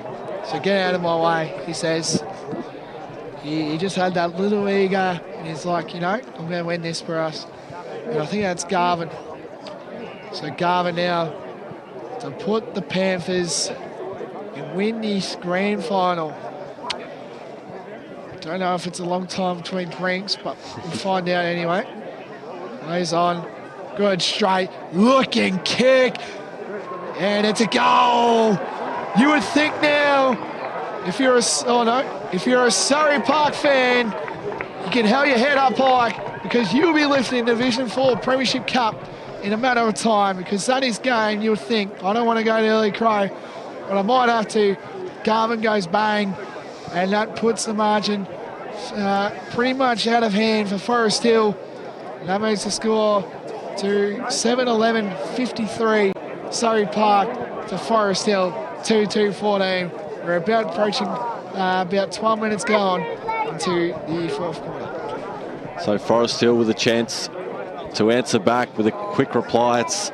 So get out of my way, he says. He just had that little ego, and he's like, you know, I'm going to win this for us. And I think that's Garvin. So Garvin now to put the Panthers and win this grand final. Don't know if it's a long time between drinks, but we'll find out anyway. Plays on. Good straight looking kick, and it's a goal. You would think now, if you're a Surrey Park fan, you can hold your head up high because you'll be lifting Division 4 Premiership Cup in a matter of time, because that is game. You would think, I don't want to go to early crow, but I might have to. Garvin goes bang, and that puts the margin pretty much out of hand for Forest Hill. And that makes the score to 7-11-53, Surrey Park to Forest Hill, 2-2-14. We're about approaching about 12 minutes gone into the fourth quarter. So Forest Hill with a chance to answer back with a quick reply. It's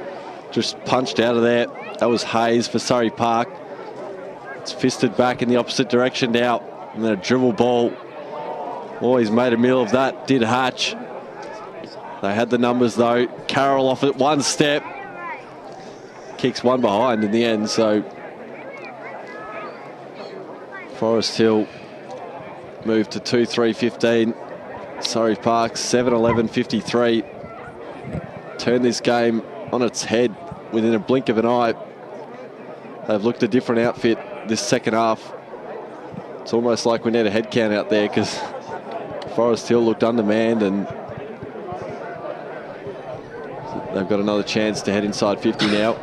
just punched out of there. That was Hayes for Surrey Park. It's fisted back in the opposite direction now. And then a dribble ball. Oh, he's made a meal of that. Did Hatch. They had the numbers though. Carroll off at one step. Kicks one behind in the end. So Forest Hill moved to 2-3-15. Surrey Park 7-11-53. Turned this game on its head within a blink of an eye. They've looked a different outfit this second half. It's almost like we need a head count out there because Forest Hill looked undermanned, and they've got another chance to head inside 50 now.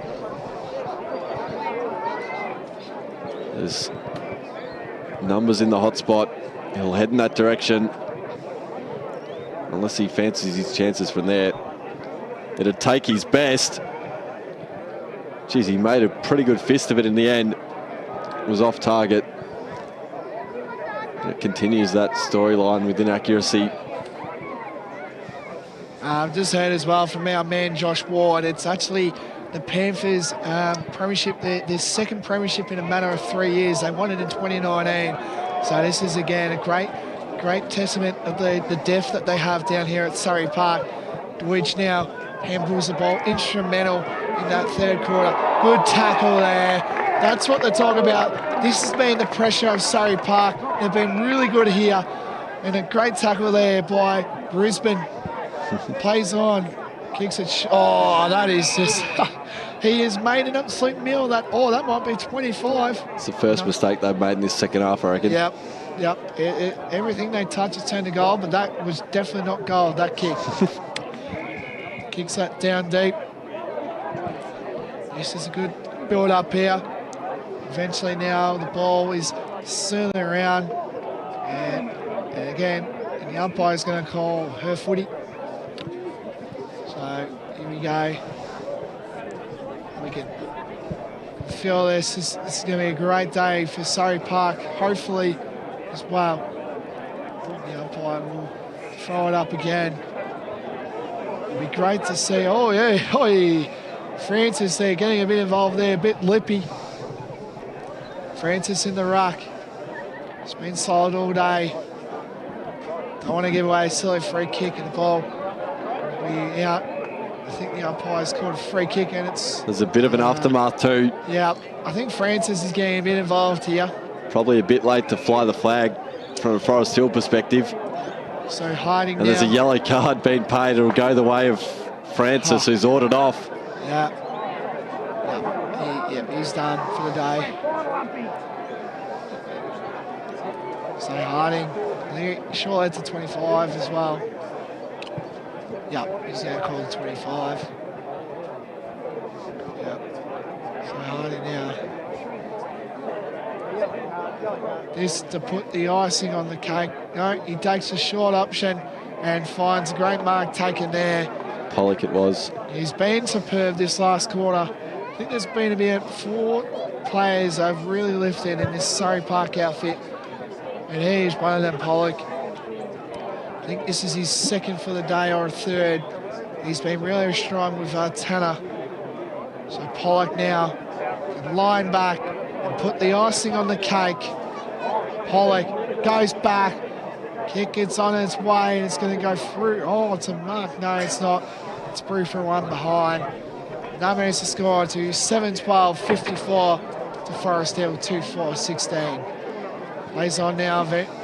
There's numbers in the hot spot. He'll head in that direction unless he fancies his chances from there. It'd take his best. Geez, he made a pretty good fist of it in the end. It was off target. It continues that storyline with inaccuracy. I've just heard as well from our man Josh Ward, it's actually the Panthers premiership, their second premiership in a matter of 3 years. They won it in 2019. So this is again a great testament of the depth that they have down here at Surrey Park, which now handballs the ball, instrumental in that third quarter. Good tackle there. That's what they talk about. This has been the pressure of Surrey Park. They've been really good here. And a great tackle there by Brisbane. Plays on, kicks it. Oh, that is just... he has made an absolute meal. That might be 25. It's the first mistake they've made in this second half, I reckon. Yep. Everything they touch has turned to gold, but that was definitely not gold, that kick. Kicks that down deep. This is a good build up here. Eventually now the ball is circling around, and again, the umpire is going to call her footy. So here we go. We can feel this is going to be a great day for Surrey Park, hopefully as well. The umpire will throw it up again. It'll be great to see. Oh yeah, Francis there getting a bit involved there, a bit lippy. Francis in the ruck. It's been solid all day. Don't want to give away a silly free kick, and the ball will be out. I think the umpire's called a free kick, and there's a bit of an aftermath too. Yeah, I think Francis is getting a bit involved here. Probably a bit late to fly the flag from a Forest Hill perspective. So hiding and now. There's a yellow card being paid. It'll go the way of Francis, who's ordered off. Yeah. He's done for the day. So Harding, I think sure that's a 25 as well. Yep, he's now called 25. Yep. So Harding now. This to put the icing on the cake. No, he takes a short option and finds a great mark taken there. Pollock it was. He's been superb this last quarter. I think there's been about 4 players that have really lifted in this Surrey Park outfit. And he's one of them, Pollock. I think this is his second for the day or a third. He's been really strong with Tanner. So Pollock now can line back and put the icing on the cake. Pollock goes back. Kick gets on its way and it's going to go through. Oh, it's a mark. No, it's not. It's Brew for one behind. That managed to score to 7-12-54 to Forest Hill 2-4-16. Plays on now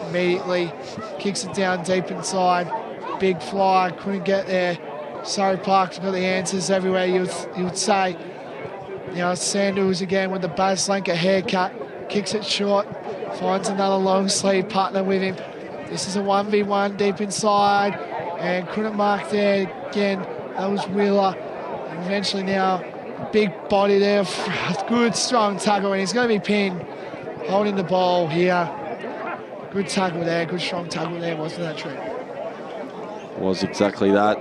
immediately. Kicks it down deep inside. Big fly, couldn't get there. Surrey Park's got the answers everywhere, you would say. Now Sandals again with the Baz Lenker haircut. Kicks it short. Finds another long sleeve partner with him. This is a 1v1 deep inside. And couldn't mark there again. That was Wheeler. And eventually now, big body there. Good strong tackle, and he's going to be pinned. Holding the ball here. Good tackle there, good strong tackle there, wasn't that, Trent? Was exactly that.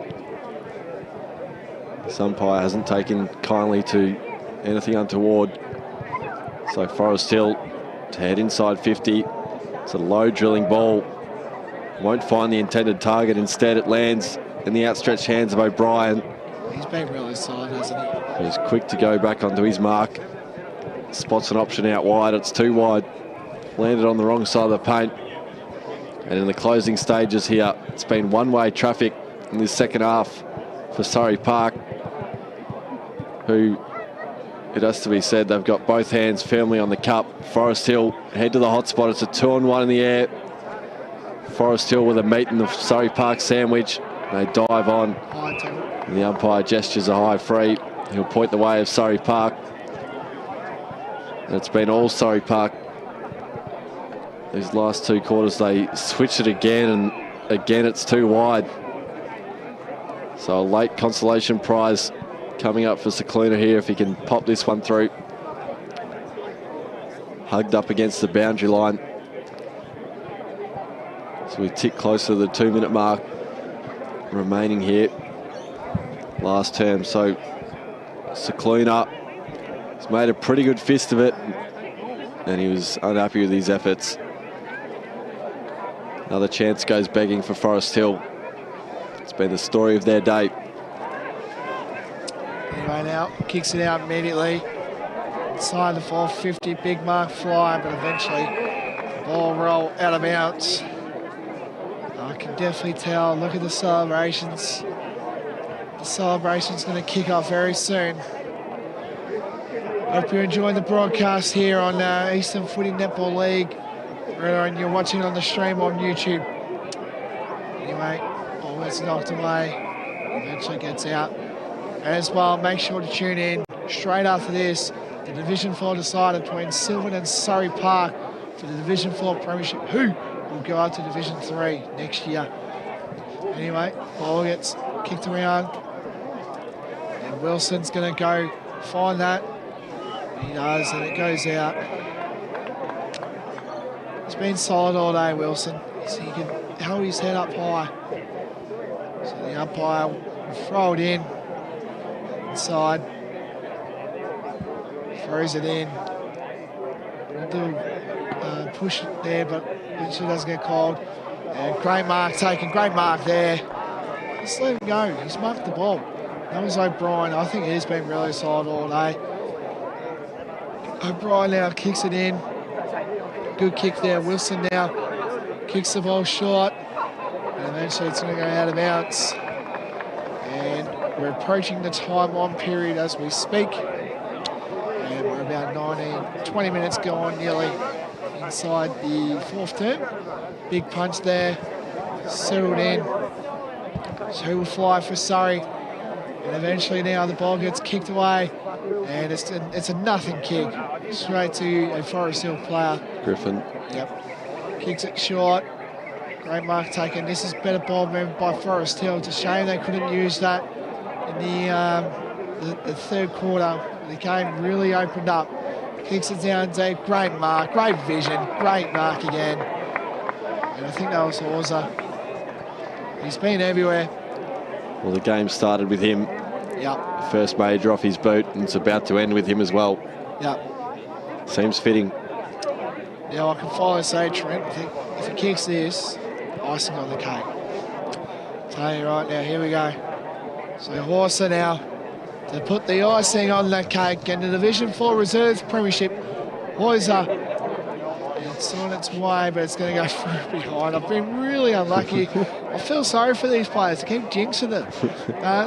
This umpire hasn't taken kindly to anything untoward. So Forest Hill to head inside 50. It's a low drilling ball. Won't find the intended target. Instead, it lands in the outstretched hands of O'Brien. He's been really solid, hasn't he? He's quick to go back onto his mark. Spots an option out wide. It's too wide. Landed on the wrong side of the paint. And in the closing stages here, it's been one-way traffic in this second half for Surrey Park, who, it has to be said, they've got both hands firmly on the cup. Forest Hill head to the hot spot. It's a 2-on-1 in the air. Forest Hill with a meat in the Surrey Park sandwich. They dive on. And the umpire gestures a high free. He'll point the way of Surrey Park. And it's been all Surrey Park. These last 2 quarters, they switched it again, and again it's too wide. So a late consolation prize coming up for Cicluna here if he can pop this one through. Hugged up against the boundary line. So we tick closer to the 2-minute mark remaining here. Last term, so Cicluna has made a pretty good fist of it, and he was unhappy with his efforts. Another chance goes begging for Forest Hill. It's been the story of their day. Anyway, now kicks it out immediately. Inside the 450, big mark fly, but eventually ball roll out of bounds. I can definitely tell. Look at the celebrations. The celebration's going to kick off very soon. Hope you're enjoying the broadcast here on Eastern Footy Netball League. And you're watching it on the stream on YouTube. Anyway, ball gets knocked away. Eventually gets out. And as well, make sure to tune in straight after this. The Division 4 decider between Sylvan and Surrey Park for the Division 4 Premiership. Who will go out to Division 3 next year? Anyway, ball gets kicked around. And Wilson's going to go find that. He does, and it goes out. He's been solid all day, Wilson. So he can hold his head up high. So the umpire will throw it in. Inside. Throws it in. We'll do push it there, but eventually doesn't get called. And great mark taken, great mark there. Just let him go. He's marked the ball. That was O'Brien. I think he's been really solid all day. O'Brien now kicks it in. Good kick there. Wilson now kicks the ball short. And eventually it's going to go out of bounds. And we're approaching the time on period as we speak. And we're about 20 minutes gone nearly inside the 4th term. Big punch there. Settled in. So will fly for Surrey. And eventually now the ball gets kicked away. And it's a nothing kick. Straight to a Forest Hill player. Griffin. Yep. Kicks it short. Great mark taken. This is better ball movement by Forest Hill. It's a shame they couldn't use that in the 3rd quarter. The game really opened up. Kicks it down deep. Great mark. Great vision. Great mark again. And I think that was Hauser. He's been everywhere. Well, the game started with him. Yep. The first major off his boot, and it's about to end with him as well. Yep. Seems fitting. Now I can follow say Trent. I think if he kicks this, icing on the cake. Tell you right now, here we go. So Hauser now to put the icing on the cake, and the Division 4 Reserves Premiership. Hauser. It's on its way, but it's going to go through behind. I've been really unlucky. I feel sorry for these players. I keep jinxing them.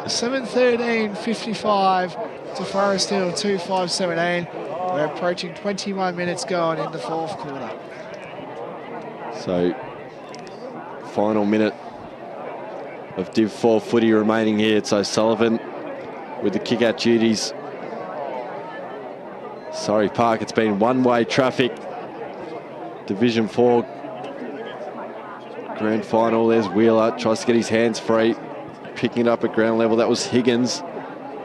7-13, 55 to Forest Hill, 2-5-17. We're approaching 21 minutes gone in the 4th quarter. So, final minute of Div 4 footy remaining here. It's O'Sullivan with the kick-out duties. Surrey Park, it's been one-way traffic. Division 4 grand final. There's Wheeler, tries to get his hands free, picking it up at ground level. That was Higgins.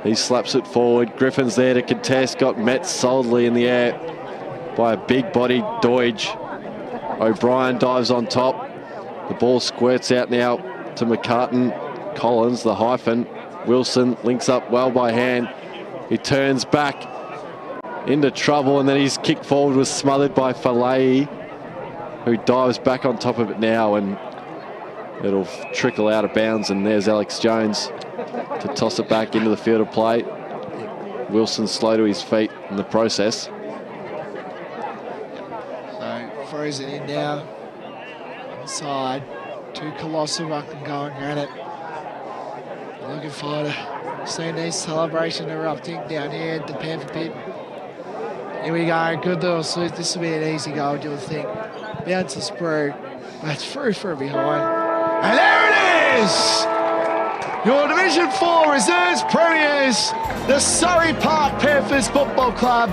He slaps it forward. Griffin's there to contest. Got met solidly in the air by a big-bodied Doidge. O'Brien dives on top. The ball squirts out now to McCartan. Collins, the hyphen. Wilson links up well by hand. He turns back into trouble, and then his kick forward was smothered by Falei. who dives back on top of it now, and it'll trickle out of bounds, and there's Alex Jones to toss it back into the field of play. Wilson's slow to his feet in the process. So throws it in now. Inside. 2 colossal ruckman going at it. Looking forward to seeing these celebrations erupting down here at the Panther Pit. Here we go, good little swoop. This will be an easy goal, you would think. Bounce to Sprue, but it's through from behind. And there it is! Your Division 4 Reserves Premiers, the Surrey Park Panthers Football Club.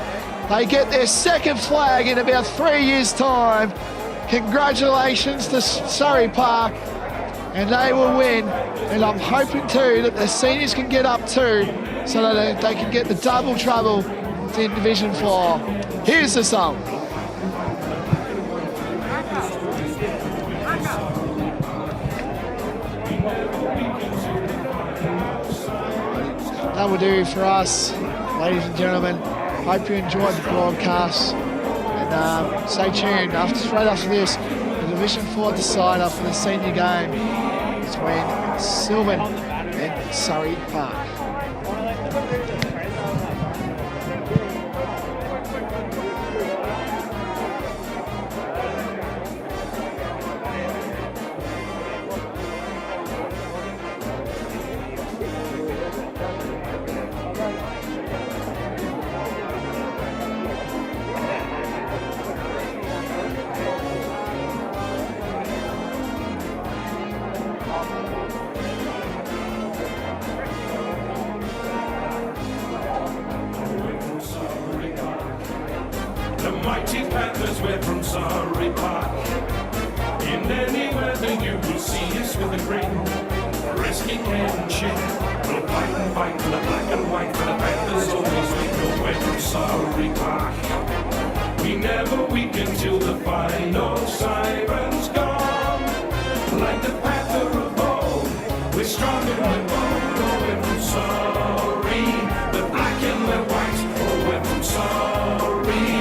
They get their second flag in about 3 years' time. Congratulations to Surrey Park, and they will win. And I'm hoping too that the seniors can get up too, so that they can get the double trouble in Division 4. Here's the song. That will do for us, ladies and gentlemen. Hope you enjoyed the broadcast. And stay tuned. Straight after this, the Division 4 decider for the senior game between Sylvan and Surrey Park. The mighty Panthers, we're from Surrey Park. In any weather you will see us with a grin, risking head and chin. We'll fight and fight for the black and white, for the Panthers always win. No, we're from Surrey Park. We never weaken till the final siren's gone. Like the Panther of old, we're strong and we're bold. Oh, we're from Surrey, the black and the white. Oh, we're from Surrey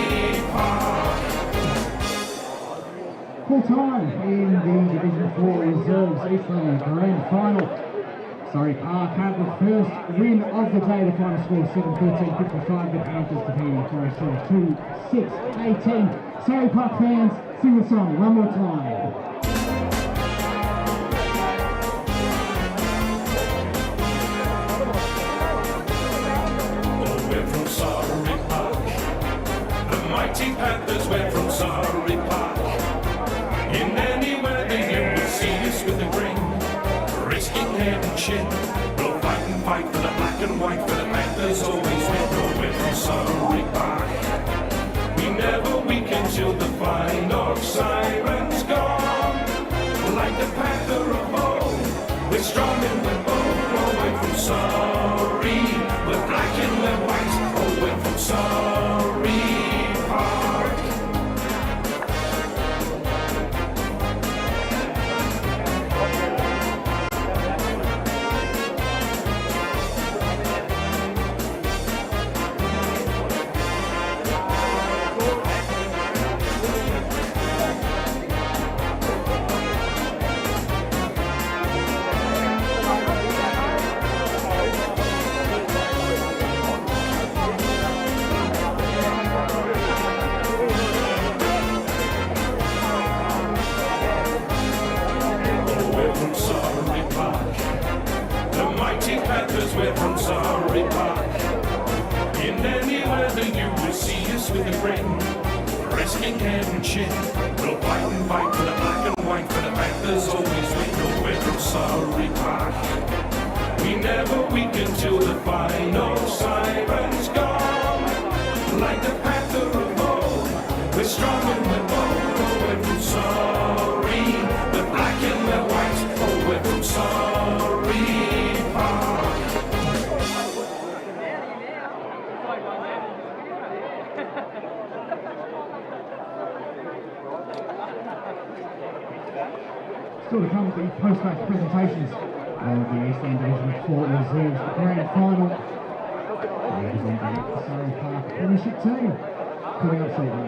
Park. Full time in the Division 4 Reserves Eastland Grand Final. Surrey Park have the first win of the day. The final score 7-13-55. The Panthers defeating Forest Hill 2-6-18. Surrey Park fans, sing the song one more time. Oh, we're from Surrey Park. The mighty Panthers, we're from Surrey Park. In any weather you will see us with a grin, risking head and chin. We'll fight and fight for the black and white, for the Panthers always win. Oh, we're from Surrey Park. We never weaken till the final siren's gone. Like the Panther of old, we're strong and we're bold. Oh, we're from Surrey, we're black and we're white. Oh, we're from Surrey Park. We're from Surrey Park. In any weather you will see us with a grin, risking head and chin. We'll fight and fight for the black and white, for the Panthers always win. No, we're from Surrey Park. We never weaken till the final siren's gone. Like the Panther of old, we're strong and we're bold. Oh, we're from Surrey, the black and the white. Oh, we're from Surrey Park. Still to come with the post-match presentations of the Eastland Division 4 Reserves Grand Final. Representing the Surrey Park Premiership team coming up shortly.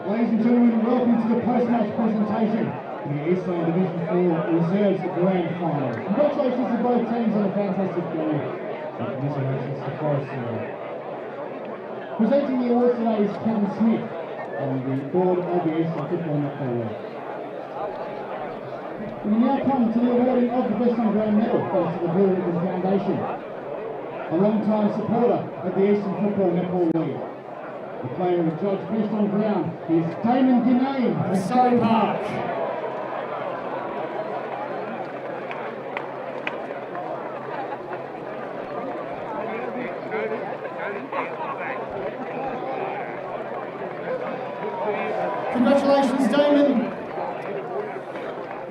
Ladies and gentlemen, welcome to the post-match presentation for the Eastland Division 4 Reserves Grand Final. Congratulations to both teams on a fantastic game, and congratulations to Forest Surrey. Presenting the awards today is Kevin Smith on the board of the Eastland Football Netball League. We now come to the awarding of the Best on Ground medal thanks to the Blue Ribbon Foundation, a long-time supporter of the Eastern Football Netball League. The player of the judge best on ground is Damon Dinane of Surrey Park. Congratulations, Damon.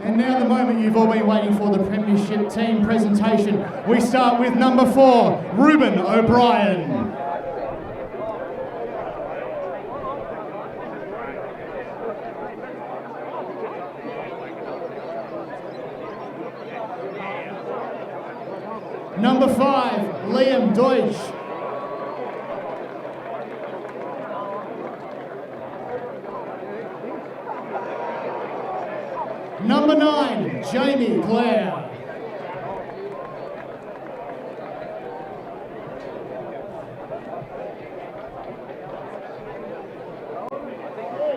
And now the moment you've all been waiting for, the Premiership team presentation. We start with number 4, Ruben O'Brien. Number 5, Liam Deutsch. Number 9, Jamie Clare.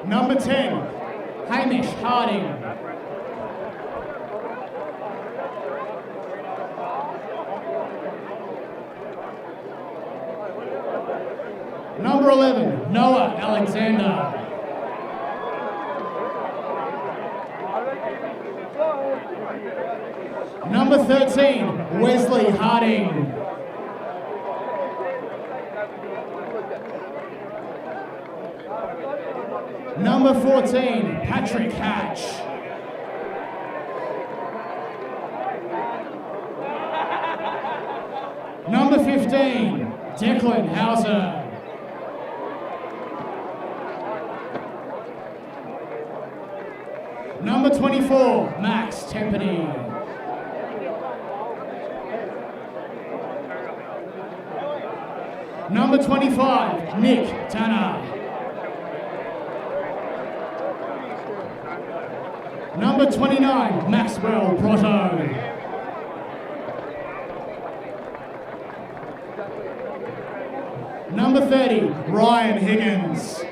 Number 10, Hamish Harding. Number 11, Noah Alexander. Number 13, Wesley Harding. Number 14, Patrick Hatch. Number 15, Declan Hauser. Number 24, Max Tempany. Number 25, Nick Tanner. Number 29, Maxwell Proto. Number 30, Ryan Higgins.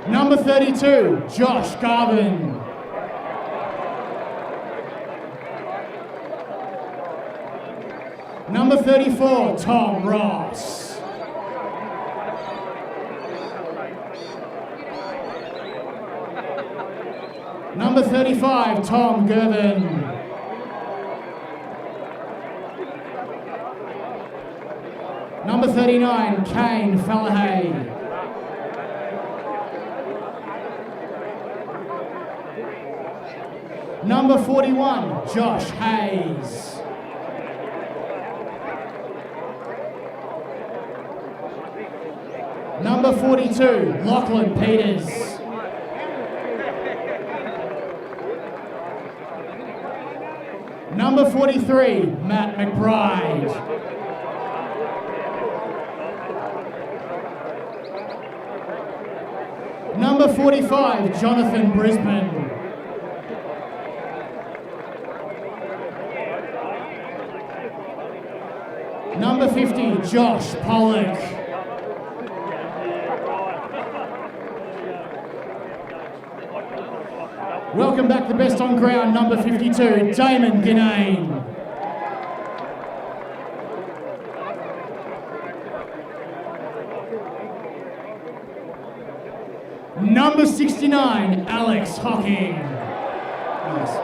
Number 32, Josh Garvin. Number 34, Tom Ross. Number 35, Tom Gervin. Number 39, Kane Fallahay. Number 41, Josh Hayes. Number 42, Lachlan Peters. Number 43, Matt McBride. Number 45, Jonathan Brisbane. Number 50, Josh Pollock. Welcome back the best on ground, number 52, Damon Ginane. Number 69, Alex Hocking. Nice.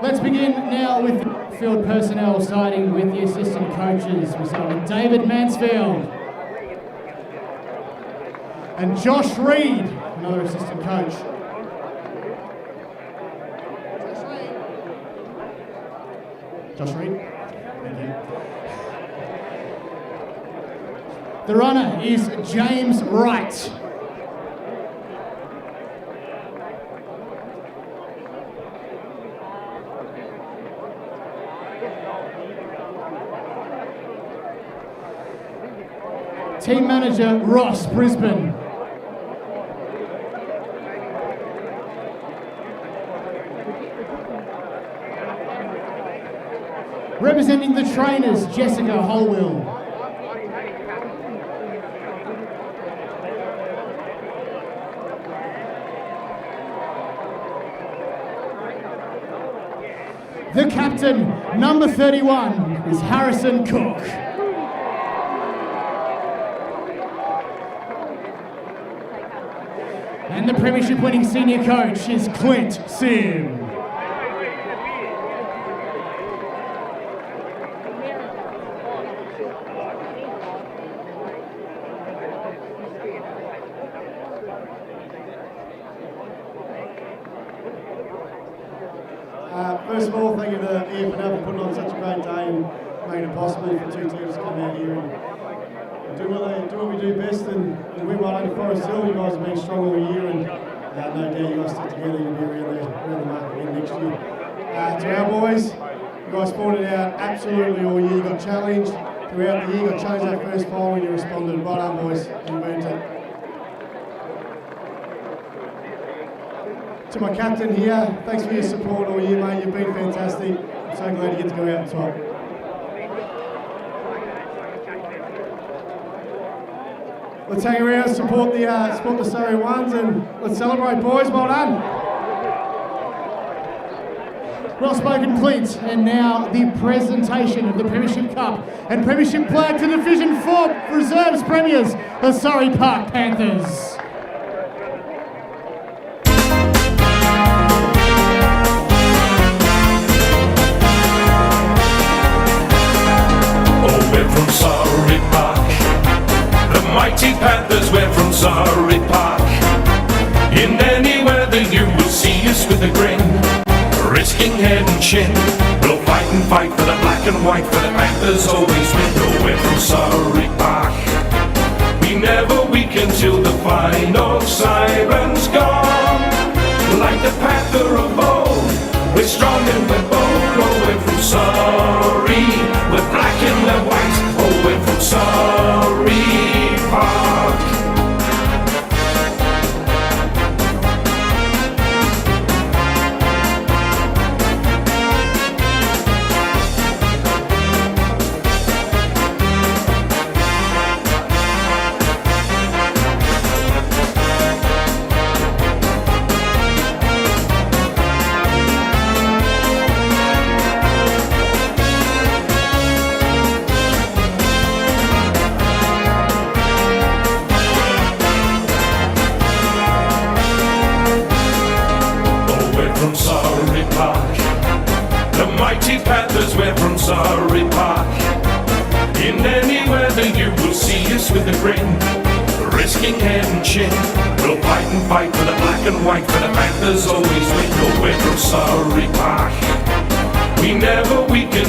Let's begin now with the field personnel, starting with the assistant coaches. We start with David Mansfield and Josh Reed, another assistant coach. Josh Reed, thank you. The runner is James Wright. Team manager, Ross Brisbane. Representing the trainers, Jessica Holwill. The captain, number 31, is Harrison Cook. And the premiership winning senior coach is Clint Sim. First of all, thank you to the EFNL for putting on such a great day and making it possible for two teams to come out here and do what we do best and win one over Forest Hill. You guys have been strong all year and no doubt you guys stick together, you'll be around the mark again next year. To our boys, you guys fought it out absolutely all year. You got challenged throughout the year, got challenged that first final and you responded. Well done, boys, you earned it. To my captain here, thanks for your support all year, mate. You've been fantastic. I'm so glad you get to go out top. Let's hang around, support the Surrey ones, and let's celebrate, boys. Well done. Well spoken, Clint. And now the presentation of the Premiership Cup and Premiership flag to Division 4 Reserves Premiers, the Surrey Park Panthers. From Surrey Park, the mighty Panthers, we're from Surrey Park. In any weather you will see us with a grin, risking head and chin. We'll fight and fight for the black and white, for the Panthers always win. Oh, we're from Surrey Park, we never weaken until the final siren's gone. Like the panther of old, we're strong and we're bold. Oh, we're from Surrey, we're black and we're white. Oh, we're from Surrey Park. From Surrey Park, the mighty Panthers, we're from Surrey Park. In any weather you will see us with a grin, risking head and chin. We'll fight and fight for the black and white, for the Panthers always win. Oh, we're from Surrey Park. We never weaken